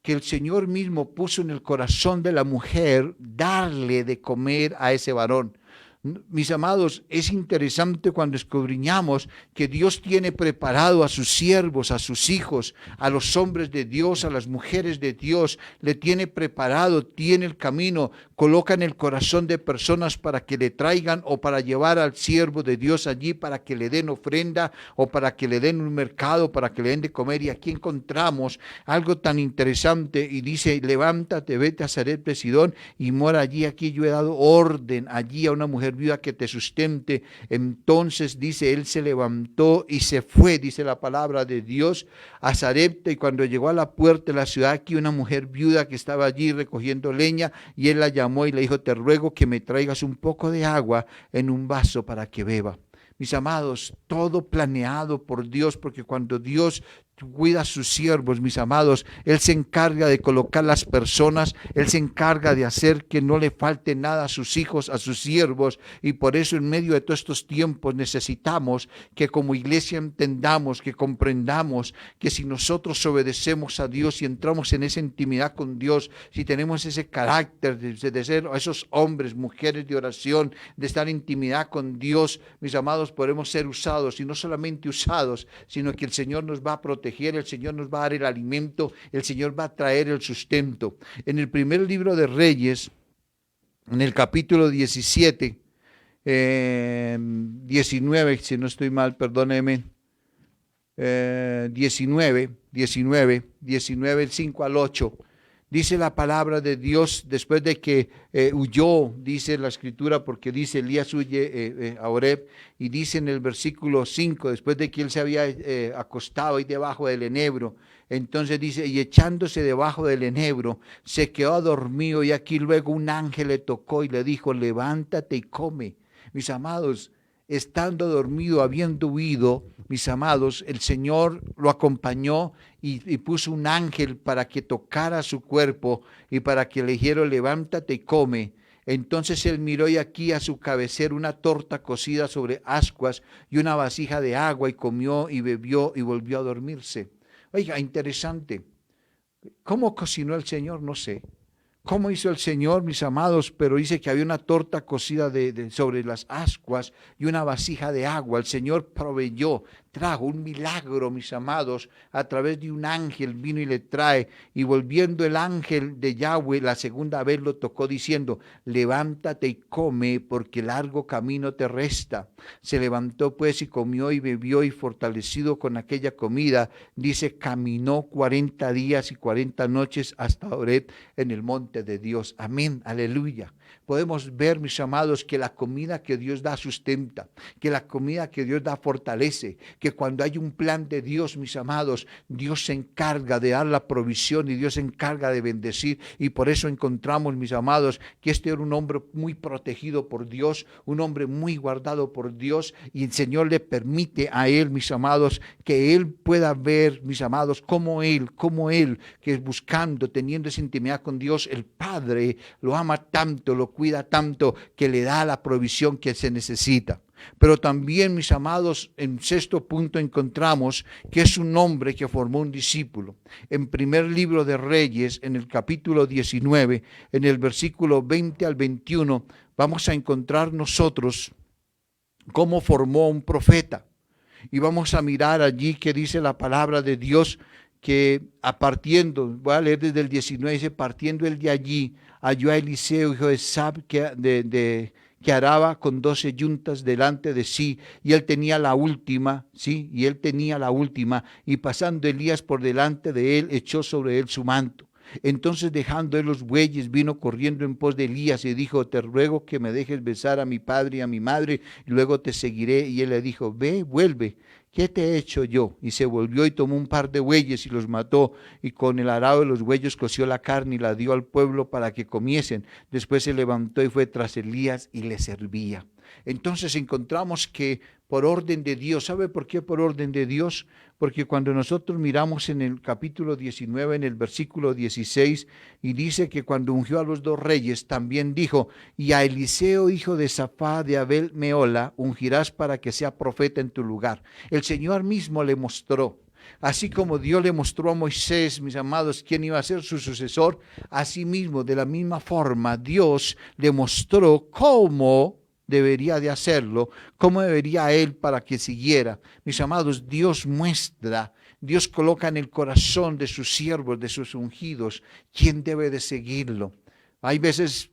que el Señor mismo puso en el corazón de la mujer darle de comer a ese varón. Mis amados, es interesante cuando escudriñamos que Dios tiene preparado a sus siervos, a sus hijos, a los hombres de Dios, a las mujeres de Dios, le tiene preparado, tiene el camino, coloca en el corazón de personas para que le traigan o para llevar al siervo de Dios allí para que le den ofrenda o para que le den un mercado, para que le den de comer. Y aquí encontramos algo tan interesante y dice, levántate, vete a Sarepta de Sidón y mora allí. Aquí yo he dado orden allí a una mujer viuda que te sustente. Entonces dice, él se levantó y se fue, dice la palabra de Dios, a Sarepta, y cuando llegó a la puerta de la ciudad, aquí una mujer viuda que estaba allí recogiendo leña, y él la llamó y le dijo, te ruego que me traigas un poco de agua en un vaso para que beba. Mis amados, todo planeado por Dios, porque cuando Dios cuida a sus siervos, mis amados, Él se encarga de colocar las personas, Él se encarga de hacer que no le falte nada a sus hijos, a sus siervos, y por eso en medio de todos estos tiempos necesitamos que como iglesia entendamos, que comprendamos que si nosotros obedecemos a Dios y entramos en esa intimidad con Dios, si tenemos ese carácter de ser esos hombres, mujeres de oración, de estar en intimidad con Dios, mis amados, podremos ser usados, y no solamente usados, sino que el Señor nos va a proteger, el Señor nos va a dar el alimento, el Señor va a traer el sustento. En el primer libro de Reyes, en el capítulo 17, 19, si no estoy mal, perdóneme, 19, el 5 al 8, dice la palabra de Dios, después de que huyó, dice la escritura, porque dice Elías huye a Horeb, y dice en el versículo 5, después de que él se había acostado ahí debajo del enebro, entonces dice, y echándose debajo del enebro, se quedó dormido, y aquí luego un ángel le tocó y le dijo, levántate y come. Mis amados, estando dormido, habiendo huido, mis amados, el Señor lo acompañó y puso un ángel para que tocara su cuerpo y para que le dijera, levántate y come. Entonces él miró y aquí a su cabecera una torta cocida sobre ascuas y una vasija de agua, y comió y bebió y volvió a dormirse. Oiga, interesante. ¿Cómo cocinó el Señor? No sé. ¿Cómo hizo el Señor, mis amados? Pero dice que había una torta cocida sobre las ascuas y una vasija de agua. El Señor proveyó, trajo un milagro, mis amados, a través de un ángel vino y le trae. Y volviendo el ángel de Yahweh la segunda vez lo tocó diciendo, levántate y come, porque largo camino te resta. Se levantó pues y comió y bebió, y fortalecido con aquella comida, dice, caminó 40 días y 40 noches hasta Horeb en el monte de Dios. Amén, aleluya. Podemos ver, mis amados, que la comida que Dios da sustenta, que la comida que Dios da fortalece, que cuando hay un plan de Dios, mis amados, Dios se encarga de dar la provisión y Dios se encarga de bendecir. Y por eso encontramos, mis amados, que este era un hombre muy protegido por Dios, un hombre muy guardado por Dios, y el Señor le permite a él, mis amados, que él pueda ver, mis amados, como él, que es buscando, teniendo esa intimidad con Dios, el Padre lo ama tanto, lo cuida tanto, que le da la provisión que se necesita. Pero también, mis amados, en sexto punto encontramos que es un hombre que formó un discípulo. En primer libro de Reyes, en el capítulo 19, en el versículo 20 al 21, vamos a encontrar nosotros cómo formó un profeta. Y vamos a mirar allí que dice la palabra de Dios, que voy a leer desde el 19, dice, partiendo él de allí, halló a Eliseo, hijo de Sab, que araba con 12 yuntas delante de sí, y él tenía la última, y pasando Elías por delante de él, echó sobre él su manto. Entonces, dejando él los bueyes, vino corriendo en pos de Elías y dijo, te ruego que me dejes besar a mi padre y a mi madre, y luego te seguiré. Y él le dijo, ve, vuelve. ¿Qué te he hecho yo? Y se volvió y tomó un par de bueyes y los mató, y con el arado de los bueyes coció la carne y la dio al pueblo para que comiesen. Después se levantó y fue tras Elías y le servía. Entonces encontramos que por orden de Dios, ¿sabe por qué por orden de Dios? Porque cuando nosotros miramos en el capítulo 19, en el versículo 16, y dice que cuando ungió a los 2 reyes, también dijo, y a Eliseo, hijo de Safá de Abel Meola, ungirás para que sea profeta en tu lugar. El Señor mismo le mostró. Así como Dios le mostró a Moisés, mis amados, quién iba a ser su sucesor, así mismo, de la misma forma, Dios le mostró cómo debería de hacerlo, cómo debería él para que siguiera. Mis amados, Dios muestra, Dios coloca en el corazón de sus siervos, de sus ungidos, quién debe de seguirlo. Hay veces,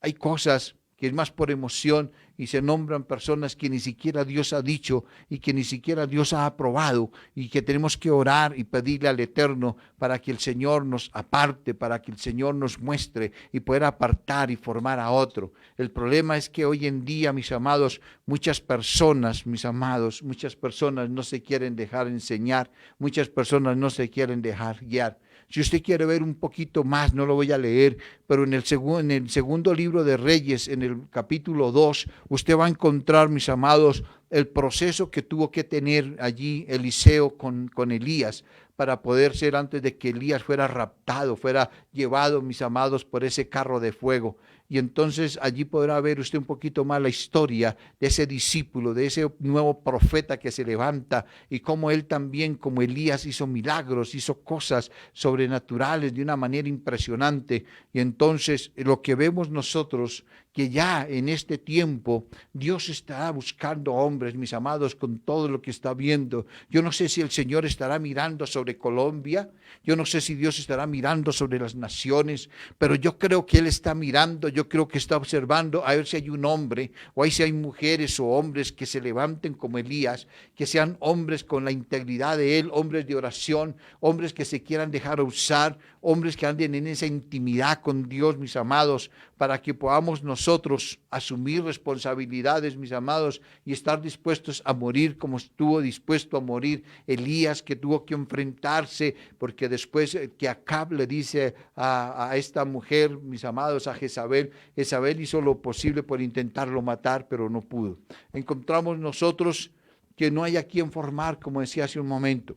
hay cosas que es más por emoción y se nombran personas que ni siquiera Dios ha dicho y que ni siquiera Dios ha aprobado y que tenemos que orar y pedirle al Eterno para que el Señor nos aparte, para que el Señor nos muestre y poder apartar y formar a otro. El problema es que hoy en día, mis amados, muchas personas no se quieren dejar enseñar, muchas personas no se quieren dejar guiar. Si usted quiere ver un poquito más, no lo voy a leer, pero en el segundo libro de Reyes, en el capítulo 2, usted va a encontrar, mis amados, el proceso que tuvo que tener allí Eliseo con Elías para poder ser antes de que Elías fuera raptado, fuera llevado, mis amados, por ese carro de fuego. Y entonces allí podrá ver usted un poquito más la historia de ese discípulo, de ese nuevo profeta que se levanta y cómo él también, como Elías, hizo milagros, hizo cosas sobrenaturales de una manera impresionante. Y entonces lo que vemos nosotros, que ya en este tiempo Dios estará buscando hombres, mis amados, con todo lo que está viendo. Yo no sé si el Señor estará mirando sobre Colombia, yo no sé si Dios estará mirando sobre las naciones, pero yo creo que Él está mirando, yo creo que está observando a ver si hay un hombre o ahí si hay mujeres o hombres que se levanten como Elías, que sean hombres con la integridad de Él, hombres de oración, hombres que se quieran dejar usar, hombres que anden en esa intimidad con Dios, mis amados, para que podamos nosotros asumir responsabilidades, mis amados, y estar dispuestos a morir como estuvo dispuesto a morir Elías, que tuvo que enfrentarse, porque después que Acab le dice a esta mujer, mis amados, a Jezabel, Jezabel hizo lo posible por intentarlo matar, pero no pudo. Encontramos nosotros que no hay a quien formar, como decía hace un momento.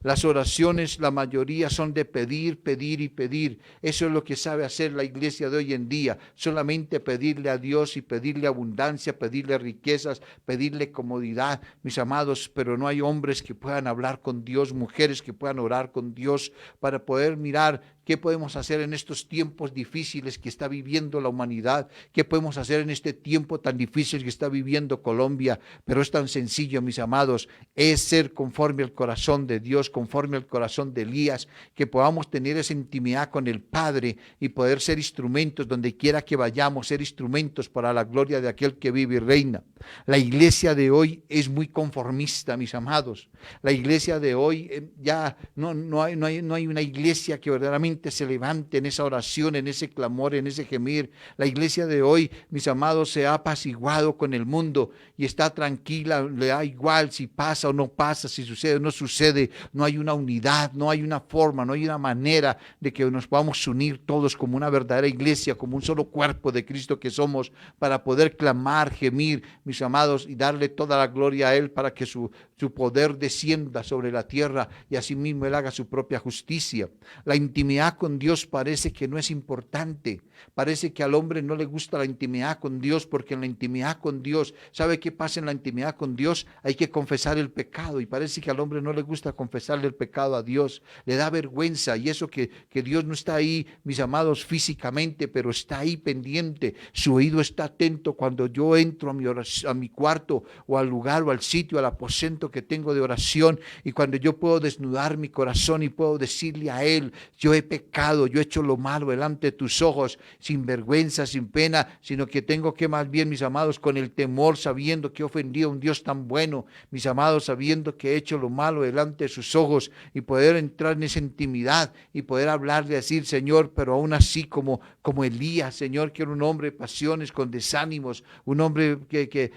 Las oraciones, la mayoría son de pedir, pedir y pedir. Eso es lo que sabe hacer la iglesia de hoy en día. Solamente pedirle a Dios y pedirle abundancia, pedirle riquezas, pedirle comodidad, mis amados. Pero no hay hombres que puedan hablar con Dios, mujeres que puedan orar con Dios para poder mirar qué podemos hacer en estos tiempos difíciles que está viviendo la humanidad, qué podemos hacer en este tiempo tan difícil que está viviendo Colombia. Pero es tan sencillo, mis amados, es ser conforme al corazón de Dios, conforme al corazón de Elías, que podamos tener esa intimidad con el Padre y poder ser instrumentos donde quiera que vayamos, ser instrumentos para la gloria de aquel que vive y reina. La iglesia de hoy es muy conformista, mis amados. La iglesia de hoy ya no hay una iglesia que verdaderamente se levante en esa oración, en ese clamor, en ese gemir. La iglesia de hoy, mis amados, se ha apaciguado con el mundo y está tranquila, le da igual si pasa o no pasa, si sucede o no sucede. No hay una unidad, no hay una forma, no hay una manera de que nos podamos unir todos como una verdadera iglesia, como un solo cuerpo de Cristo que somos, para poder clamar, gemir, mis amados, y darle toda la gloria a Él para que su poder descienda sobre la tierra y asimismo Él haga su propia justicia. La intimidad con Dios parece que no es importante, parece que al hombre no le gusta la intimidad con Dios, porque en la intimidad con Dios, ¿sabe qué pasa en la intimidad con Dios? Hay que confesar el pecado y parece que al hombre no le gusta confesarle el pecado a Dios, le da vergüenza, y eso que Dios no está ahí, mis amados, físicamente, pero está ahí pendiente, su oído está atento cuando yo entro a mi cuarto o al lugar o al sitio, al aposento que tengo de oración, y cuando yo puedo desnudar mi corazón y puedo decirle a Él, yo he pecado, yo he hecho lo malo delante de tus ojos, sin vergüenza, sin pena, sino que tengo que más bien, mis amados, con el temor, sabiendo que he ofendido a un Dios tan bueno, mis amados, sabiendo que he hecho lo malo delante de sus ojos, y poder entrar en esa intimidad y poder hablarle, decir, Señor, pero aún así como Elías, Señor, que era un hombre de pasiones, con desánimos, un hombre que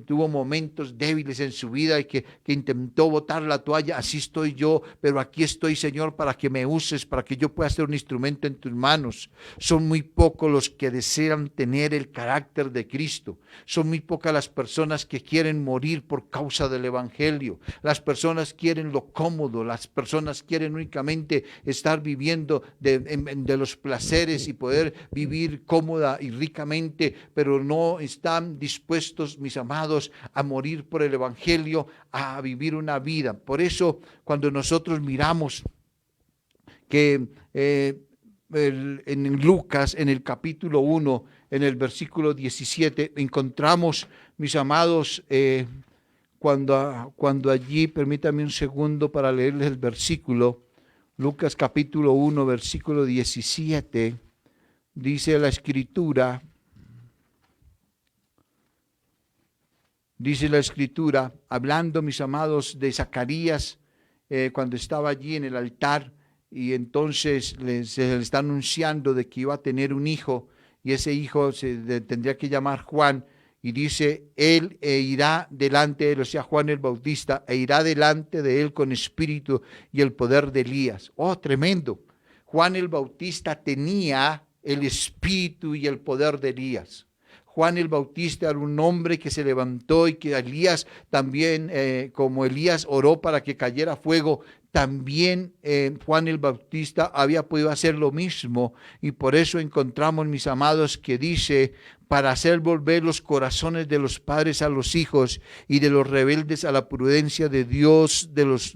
tuvo momentos débiles en su vida y que intentó botar la toalla, así estoy yo, pero aquí estoy, Señor, para que me uses, para que yo pueda ser un instrumento en tus manos. Son muy pocos los que desean tener el carácter de Cristo. Son muy pocas las personas que quieren morir por causa del Evangelio. Las personas quieren lo cómodo, las personas quieren únicamente estar viviendo de los placeres y poder vivir cómoda y ricamente, pero no están dispuestos, mis amados, a morir por el Evangelio, a vivir una vida. Por eso, cuando nosotros miramos que en Lucas, en el capítulo 1, en el versículo 17, encontramos, mis amados, cuando allí, permítame un segundo para leerles el versículo, Lucas capítulo 1, versículo 17, dice la Escritura, hablando, mis amados, de Zacarías, cuando estaba allí en el altar, y entonces se le está anunciando de que iba a tener un hijo, y ese hijo tendría que llamar Juan, y dice, él irá delante de él, o sea, Juan el Bautista, e irá delante de él con espíritu y el poder de Elías. Oh, tremendo. Juan el Bautista tenía el espíritu y el poder de Elías. Juan el Bautista era un hombre que se levantó y que Elías también, como Elías oró para que cayera fuego, también Juan el Bautista había podido hacer lo mismo, y por eso encontramos, mis amados, que dice, para hacer volver los corazones de los padres a los hijos y de los rebeldes a la prudencia de Dios,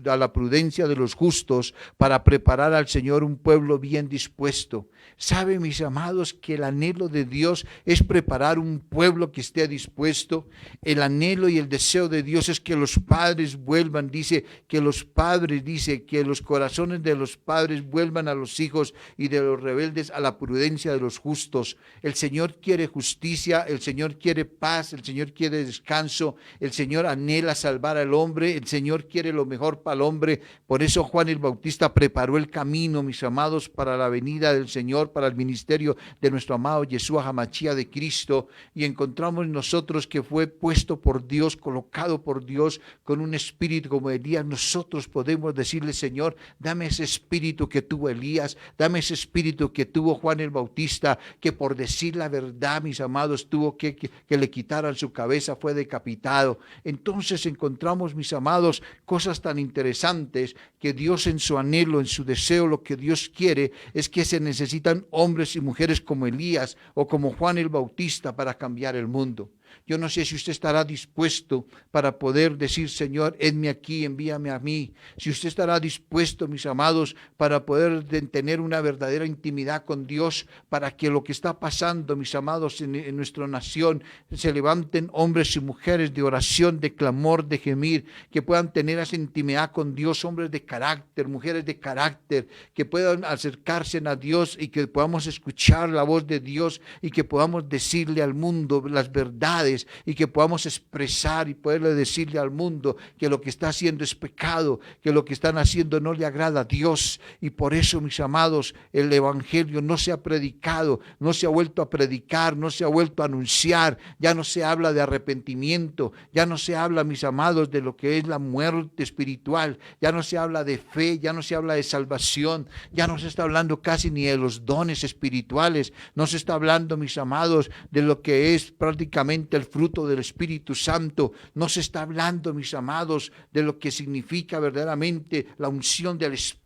a la prudencia de los justos, para preparar al Señor un pueblo bien dispuesto. ¿Sabe, mis amados, que el anhelo de Dios es preparar un pueblo que esté dispuesto? El anhelo y el deseo de Dios es que los padres vuelvan, dice que los corazones de los padres vuelvan a los hijos y de los rebeldes a la prudencia de los justos. El Señor quiere justicia, el Señor quiere paz, el Señor quiere descanso, el Señor anhela salvar al hombre, el Señor quiere lo mejor para el hombre. Por eso Juan el Bautista preparó el camino, mis amados, para la venida del Señor, para el ministerio de nuestro amado Yeshua HaMashiach de Cristo, y encontramos nosotros que fue puesto por Dios, colocado por Dios con un espíritu como Elías. Nosotros podemos decirle, Señor, dame ese espíritu que tuvo Elías, dame ese espíritu que tuvo Juan el Bautista, que por decir la verdad, mis amados, tuvo que le quitaran su cabeza, fue decapitado. Entonces encontramos, mis amados, cosas tan interesantes, que Dios en su anhelo, en su deseo, lo que Dios quiere es que se necesitan hombres y mujeres como Elías o como Juan el Bautista para cambiar el mundo. Yo no sé si usted estará dispuesto para poder decir, Señor, henme aquí, envíame a mí. Si usted estará dispuesto, mis amados, para poder tener una verdadera intimidad con Dios, para que lo que está pasando, mis amados, en nuestra nación, se levanten hombres y mujeres de oración, de clamor, de gemir, que puedan tener esa intimidad con Dios, hombres de carácter, mujeres de carácter, que puedan acercarse a Dios y que podamos escuchar la voz de Dios y que podamos decirle al mundo las verdades, y que podamos expresar y poderle decirle al mundo que lo que está haciendo es pecado, que lo que están haciendo no le agrada a Dios. Y por eso, mis amados, el evangelio no se ha predicado, no se ha vuelto a predicar, no se ha vuelto a anunciar. Ya no se habla de arrepentimiento, ya no se habla, mis amados, de lo que es la muerte espiritual, ya no se habla de fe, ya no se habla de salvación, ya no se está hablando casi ni de los dones espirituales, no se está hablando, mis amados, de lo que es prácticamente el fruto del Espíritu Santo. No se está hablando, mis amados, de lo que significa verdaderamente la unción del Espíritu,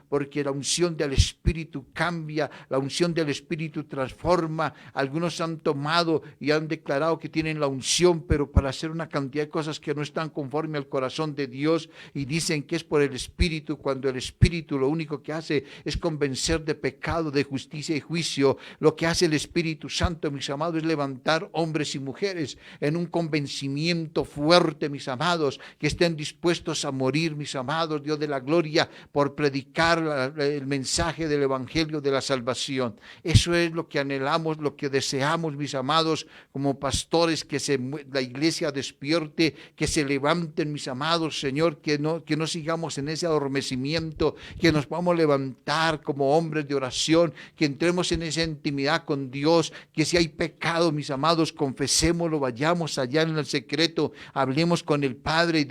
porque la unción del Espíritu cambia, la unción del Espíritu transforma. Algunos han tomado y han declarado que tienen la unción, pero para hacer una cantidad de cosas que no están conforme al corazón de Dios, y dicen que es por el Espíritu, cuando el Espíritu lo único que hace es convencer de pecado, de justicia y juicio. Lo que hace el Espíritu Santo, mis amados, es levantar hombres y mujeres en un convencimiento fuerte, mis amados, que estén dispuestos a morir, mis amados, Dios de la gloria, por predicar el mensaje del evangelio de la salvación. Eso es lo que anhelamos, lo que deseamos, mis amados, como pastores, que la iglesia despierte, que se levanten, mis amados, Señor, que no sigamos en ese adormecimiento, que nos podamos levantar como hombres de oración, que entremos en esa intimidad con Dios, que si hay pecado, mis amados, confesémoslo, vayamos allá en el secreto, hablemos con el Padre y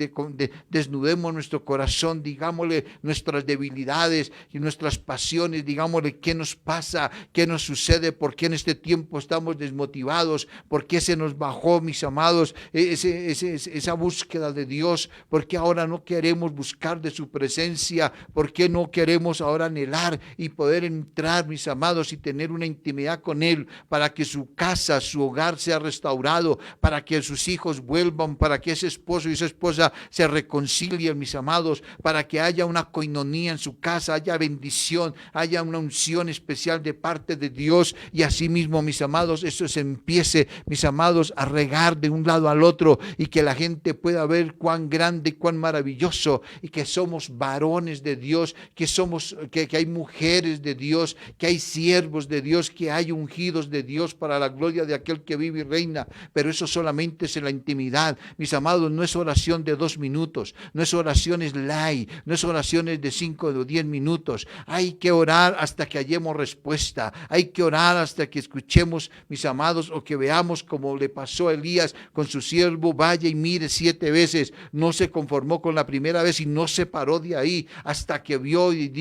desnudemos nuestro corazón, digámosle nuestras debilidades y nuestras pasiones, digámosle qué nos pasa, qué nos sucede, por qué en este tiempo estamos desmotivados, por qué se nos bajó, mis amados, esa búsqueda de Dios, por qué ahora no queremos buscar de su presencia, por qué no queremos ahora anhelar y poder entrar, mis amados, y tener una intimidad con Él, para que su casa, su hogar sea restaurado, para que sus hijos vuelvan, para que ese esposo y esa esposa se reconcilien, mis amados, para que haya una coinonía armonía en su casa, haya bendición, haya una unción especial de parte de Dios, y asimismo, mis amados, eso se empiece, mis amados, a regar de un lado al otro, y que la gente pueda ver cuán grande, cuán maravilloso, y que somos varones de Dios, que hay mujeres de Dios, que hay siervos de Dios, que hay ungidos de Dios para la gloria de aquel que vive y reina. Pero eso solamente es en la intimidad, mis amados. No es oración de 2 minutos, no es oraciones light, no es oraciones de 5 o 10 minutos. Hay que orar hasta que hallemos respuesta, hay que orar hasta que escuchemos, mis amados, o que veamos como le pasó a Elías con su siervo. Vaya y mire 7 veces, no se conformó con la primera vez y no se paró de ahí hasta que vio y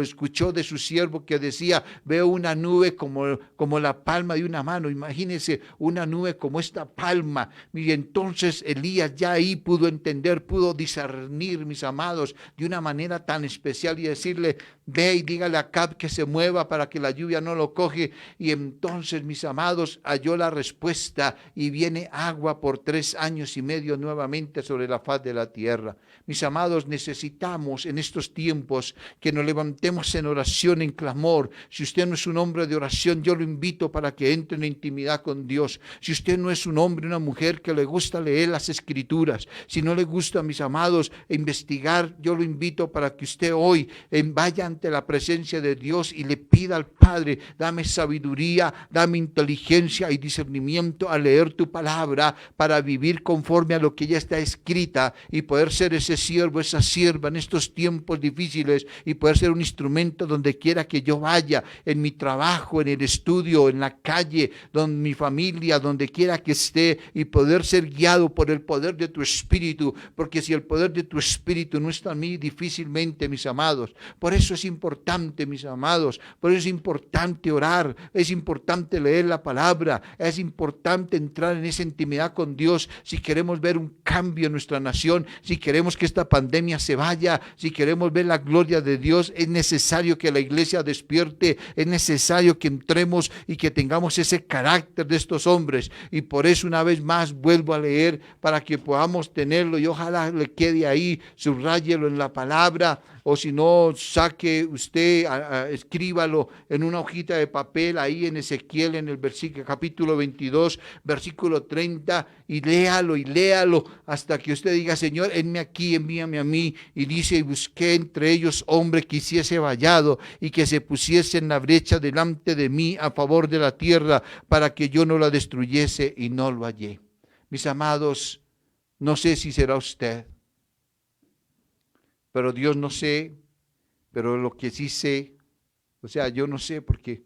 escuchó de su siervo que decía: veo una nube como la palma de una mano. Imagínense una nube como esta palma. Y entonces Elías ya ahí pudo entender, pudo discernir, mis amados, de una manera tan especial, y decirle: ve y dígale a Acab que se mueva para que la lluvia no lo coge. Y entonces, mis amados, halló la respuesta, y viene agua por 3 años y medio nuevamente sobre la faz de la tierra. Mis amados, necesitamos en estos tiempos que nos levantemos en oración, en clamor. Si usted no es un hombre de oración, yo lo invito para que entre en intimidad con Dios. Si usted no es un hombre, una mujer que le gusta leer las Escrituras, si no le gusta, mis amados, investigar, yo lo invito para que usted hoy vaya ante la presencia de Dios y le pida al Padre: dame sabiduría, dame inteligencia y discernimiento a leer tu palabra, para vivir conforme a lo que ya está escrita, y poder ser ese siervo, esa sierva en estos tiempos difíciles, y poder ser un instrumento donde quiera que yo vaya, en mi trabajo, en el estudio, en la calle, donde mi familia, donde quiera que esté, y poder ser guiado por el poder de tu Espíritu, porque si el poder de tu Espíritu no está en mí, difícilmente, mis amados. Por eso es importante, mis amados, por eso es importante orar, es importante leer la palabra, es importante entrar en esa intimidad con Dios, si queremos ver un cambio en nuestra nación, si queremos que esta pandemia se vaya, si queremos ver la gloria de Dios. Es necesario que la iglesia despierte, es necesario que entremos y que tengamos ese carácter de estos hombres. Y por eso, una vez más, vuelvo a leer para que podamos tenerlo, y ojalá le quede ahí, subráyelo en la palabra, o si no, saque usted, escríbalo en una hojita de papel ahí en Ezequiel, en el capítulo 22, versículo 30, y léalo hasta que usted diga: Señor, envíame aquí, envíame a mí. Y dice: y busqué entre ellos hombre que hiciese vallado y que se pusiese en la brecha delante de mí a favor de la tierra, para que yo no la destruyese, y no lo hallé. Mis amados, no sé si será usted, pero Dios no sé, pero lo que sí sé, yo no sé, porque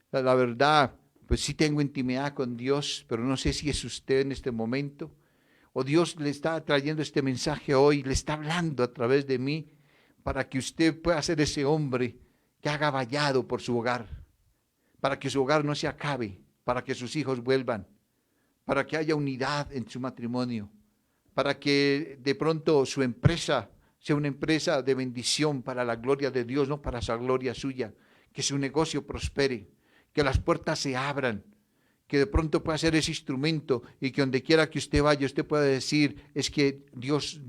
la verdad, pues sí tengo intimidad con Dios, pero no sé si es usted en este momento, o Dios le está trayendo este mensaje hoy, le está hablando a través de mí, para que usted pueda ser ese hombre que haga vallado por su hogar, para que su hogar no se acabe, para que sus hijos vuelvan, para que haya unidad en su matrimonio, para que de pronto su empresa sea una empresa de bendición para la gloria de Dios, no para esa gloria suya, que su negocio prospere, que las puertas se abran, que de pronto pueda ser ese instrumento, y que donde quiera que usted vaya, usted pueda decir: es que Dios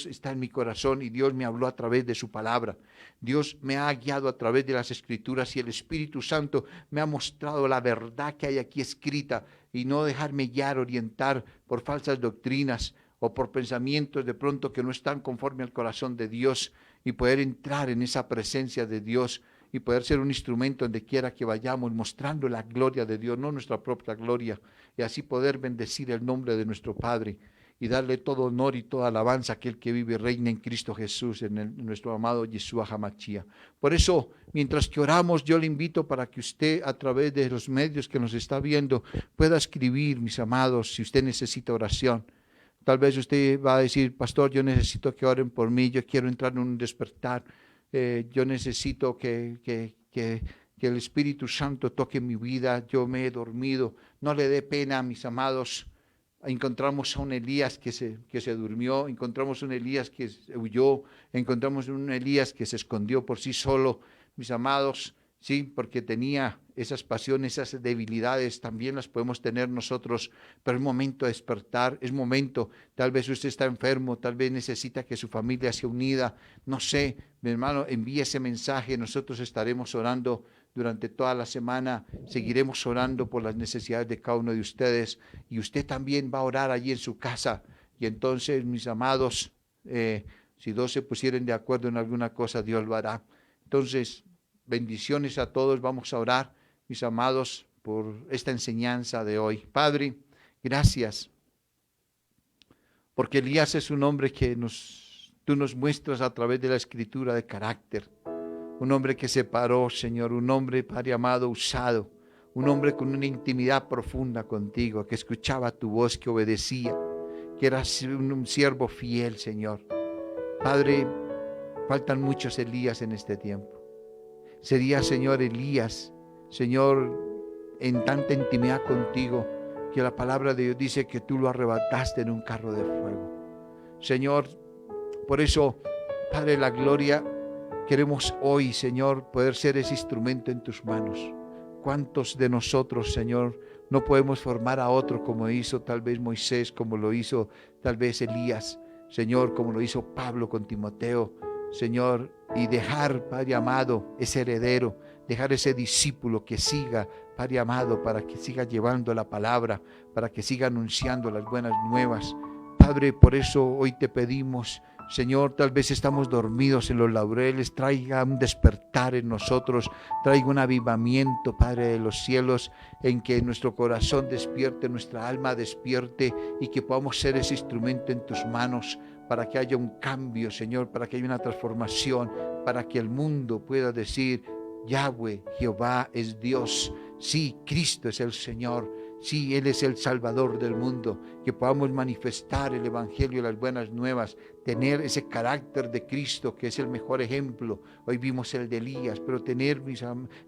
está en mi corazón, y Dios me habló a través de su palabra. Dios me ha guiado a través de las Escrituras, y el Espíritu Santo me ha mostrado la verdad que hay aquí escrita, y no dejarme guiar, orientar por falsas doctrinas o por pensamientos de pronto que no están conforme al corazón de Dios, y poder entrar en esa presencia de Dios, y poder ser un instrumento donde quiera que vayamos, mostrando la gloria de Dios, no nuestra propia gloria, y así poder bendecir el nombre de nuestro Padre, y darle todo honor y toda alabanza a aquel que vive y reina en Cristo Jesús, en nuestro amado Yeshua HaMashiach. Por eso, mientras que oramos, yo le invito para que usted, a través de los medios que nos está viendo, pueda escribir, mis amados, si usted necesita oración. Tal vez usted va a decir: pastor, yo necesito que oren por mí, yo quiero entrar en un despertar, yo necesito que el Espíritu Santo toque mi vida, yo me he dormido. No le dé pena, mis amados. Encontramos a un Elías que se durmió, encontramos un Elías que huyó, encontramos un Elías que se escondió por sí solo. Mis amados, sí, porque tenía esas pasiones, esas debilidades, también las podemos tener nosotros, pero es momento de despertar, es momento, tal vez usted está enfermo, tal vez necesita que su familia sea unida, no sé, mi hermano, envíe ese mensaje, nosotros estaremos orando durante toda la semana, seguiremos orando por las necesidades de cada uno de ustedes, y usted también va a orar allí en su casa, y entonces, mis amados, si dos se pusieren de acuerdo en alguna cosa, Dios lo hará. Entonces, bendiciones a todos, vamos a orar, mis amados, por esta enseñanza de hoy. Padre, gracias, porque Elías es un hombre que tú nos muestras a través de la escritura de carácter. Un hombre que se paró, Señor, un hombre, Padre amado, usado, un hombre con una intimidad profunda contigo, que escuchaba tu voz, que obedecía, que era un siervo fiel, Señor. Padre, faltan muchos Elías en este tiempo. Sería, Señor, Elías, Señor, en tanta intimidad contigo, que la palabra de Dios dice que tú lo arrebataste en un carro de fuego. Señor, por eso, Padre de la gloria, queremos hoy, Señor, poder ser ese instrumento en tus manos. ¿Cuántos de nosotros, Señor, no podemos formar a otro como hizo tal vez Moisés, como lo hizo tal vez Elías, Señor, como lo hizo Pablo con Timoteo, Señor, y dejar, Padre amado, ese heredero, dejar ese discípulo que siga, Padre amado, para que siga llevando la palabra, para que siga anunciando las buenas nuevas. Padre, por eso hoy te pedimos, Señor, tal vez estamos dormidos en los laureles, traiga un despertar en nosotros, traiga un avivamiento, Padre de los cielos, en que nuestro corazón despierte, nuestra alma despierte y que podamos ser ese instrumento en tus manos para que haya un cambio, Señor, para que haya una transformación, para que el mundo pueda decir, Yahweh, Jehová es Dios, sí, Cristo es el Señor, sí, Él es el Salvador del mundo, que podamos manifestar el Evangelio y las buenas nuevas, tener ese carácter de Cristo que es el mejor ejemplo. Hoy vimos el de Elías, pero tener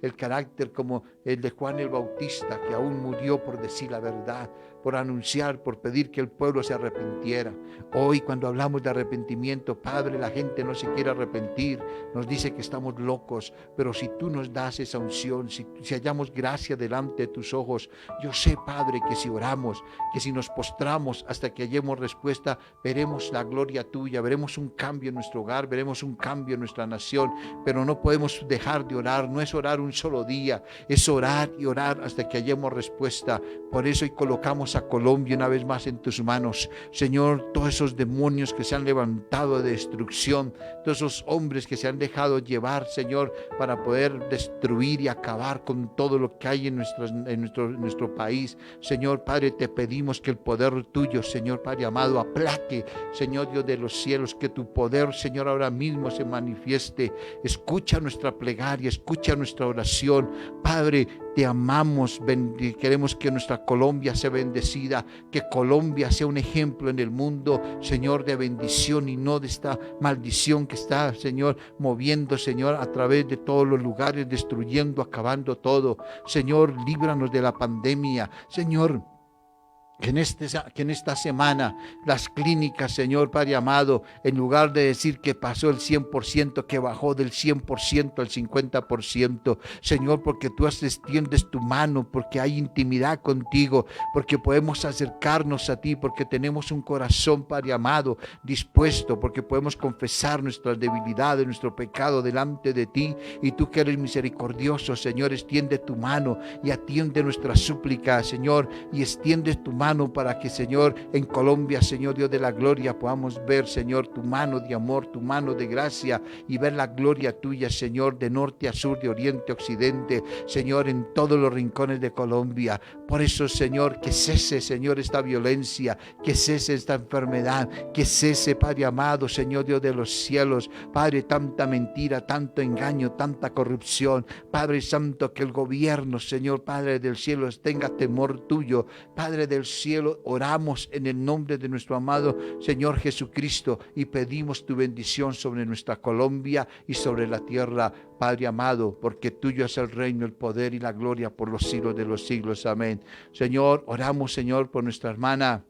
el carácter como el de Juan el Bautista, que aún murió por decir la verdad, por anunciar, por pedir que el pueblo se arrepintiera. Hoy cuando hablamos de arrepentimiento, Padre, la gente no se quiere arrepentir, nos dice que estamos locos, pero si tú nos das esa unción, si hallamos gracia delante de tus ojos, yo sé, Padre, que si oramos, que si nos postramos hasta que hallemos respuesta, veremos la gloria tuya, veremos un cambio en nuestro hogar, veremos un cambio en nuestra nación, pero no podemos dejar de orar, no es orar un solo día, es orar y orar hasta que hallemos respuesta. Por eso hoy colocamos a Colombia una vez más en tus manos, Señor, todos esos demonios que se han levantado de destrucción, todos esos hombres que se han dejado llevar, Señor, para poder destruir y acabar con todo lo que hay en nuestro país. Señor Padre, te pedimos que el poder tuyo, Señor Padre amado, aplaque, Señor Dios de los cielos, que tu poder, Señor, ahora mismo se manifieste. Escucha nuestra plegaria, escucha nuestra oración, Padre. Te amamos, queremos que nuestra Colombia sea bendecida, que Colombia sea un ejemplo en el mundo, Señor, de bendición y no de esta maldición que está, Señor, moviendo, Señor, a través de todos los lugares, destruyendo, acabando todo. Señor, líbranos de la pandemia, Señor. Que en esta semana las clínicas, Señor Padre amado, en lugar de decir que pasó el 100%, que bajó del 100% al 50%, Señor, porque tú extiendes tu mano, porque hay intimidad contigo, porque podemos acercarnos a ti, porque tenemos un corazón, Padre amado, dispuesto, porque podemos confesar nuestras debilidades, nuestro pecado delante de ti, y tú que eres misericordioso, Señor, extiende tu mano y atiende nuestra súplica, Señor, y extiende tu mano para que, Señor, en Colombia, Señor Dios de la gloria, podamos ver, Señor, tu mano de amor, tu mano de gracia y ver la gloria tuya, Señor, de norte a sur, de oriente a occidente, Señor, en todos los rincones de Colombia. Por eso, Señor, que cese, Señor, esta violencia, que cese esta enfermedad, que cese, Padre amado, Señor Dios de los cielos, Padre, tanta mentira, tanto engaño, tanta corrupción, Padre Santo, que el gobierno, Señor, Padre del cielo, tenga temor tuyo, Padre del cielo, oramos en el nombre de nuestro amado Señor Jesucristo y pedimos tu bendición sobre nuestra Colombia y sobre la tierra, Padre amado, porque tuyo es el reino, el poder y la gloria por los siglos de los siglos. Amén. Señor, oramos, Señor, por nuestra hermana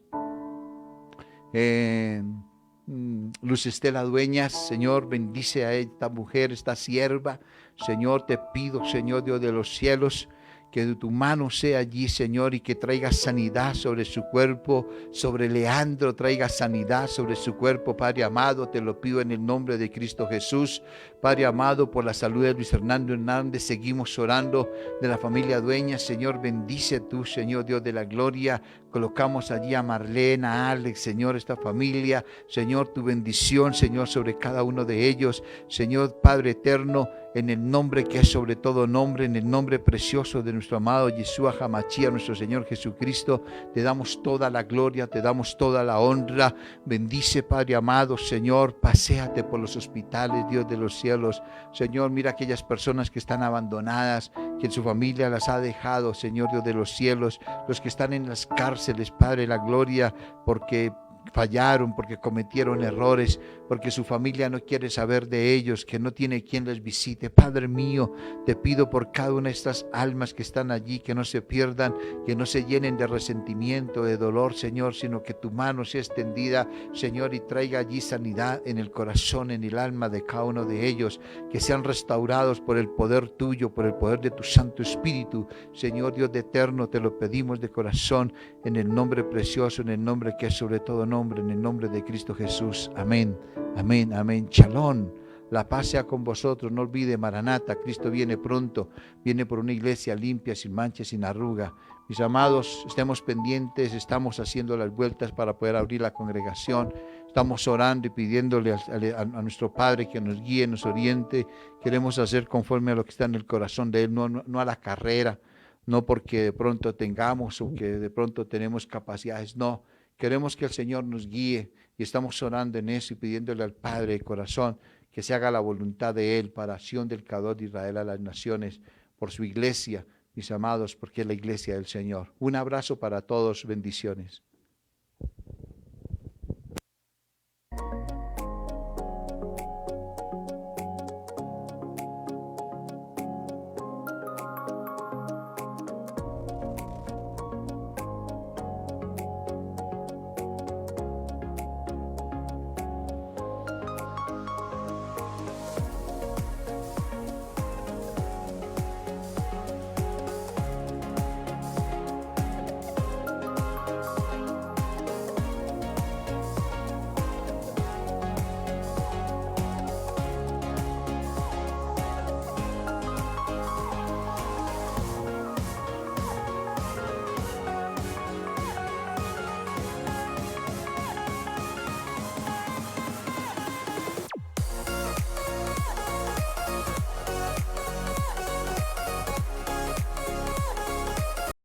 Luz Estela Dueñas, Señor, bendice a esta mujer, esta sierva. Señor, te pido, Señor Dios de los cielos, que tu mano sea allí, Señor, y que traiga sanidad sobre su cuerpo. Sobre Leandro, traiga sanidad sobre su cuerpo, Padre amado. Te lo pido en el nombre de Cristo Jesús. Padre amado, por la salud de Luis Fernando Hernández, seguimos orando de la familia Dueña. Señor, bendice tú, Señor Dios de la gloria. Colocamos allí a Marlena, a Alex, Señor, esta familia. Señor, tu bendición, Señor, sobre cada uno de ellos. Señor, Padre eterno, en el nombre que es sobre todo nombre, en el nombre precioso de nuestro amado Yeshua HaMashiach, nuestro Señor Jesucristo, te damos toda la gloria, te damos toda la honra. Bendice, Padre amado, Señor, paséate por los hospitales, Dios de los cielos. Señor, mira aquellas personas que están abandonadas, que en su familia las ha dejado, Señor Dios de los cielos, los que están en las cárceles, Padre, la gloria, porque fallaron, porque cometieron errores, porque su familia no quiere saber de ellos, que no tiene quien les visite. Padre mío, te pido por cada una de estas almas que están allí, que no se pierdan, que no se llenen de resentimiento, de dolor, Señor, sino que tu mano sea extendida, Señor, y traiga allí sanidad en el corazón, en el alma de cada uno de ellos, que sean restaurados por el poder tuyo, por el poder de tu Santo Espíritu. Señor Dios de eterno, te lo pedimos de corazón, en el nombre precioso, en el nombre que es sobre todo nombre, en el nombre de Cristo Jesús. Amén, amén, amén. Shalom, la paz sea con vosotros. No olvide, Maranata, Cristo viene pronto, viene por una iglesia limpia, sin mancha, sin arruga. Mis amados, estemos pendientes, estamos haciendo las vueltas para poder abrir la congregación. Estamos orando y pidiéndole a nuestro Padre que nos guíe, nos oriente. Queremos hacer conforme a lo que está en el corazón de Él, no a la carrera, no porque de pronto tengamos o que de pronto tenemos capacidades, no. Queremos que el Señor nos guíe y estamos orando en eso y pidiéndole al Padre de corazón que se haga la voluntad de Él para acción del Creador de Israel a las naciones, por su iglesia, mis amados, porque es la iglesia del Señor. Un abrazo para todos, bendiciones.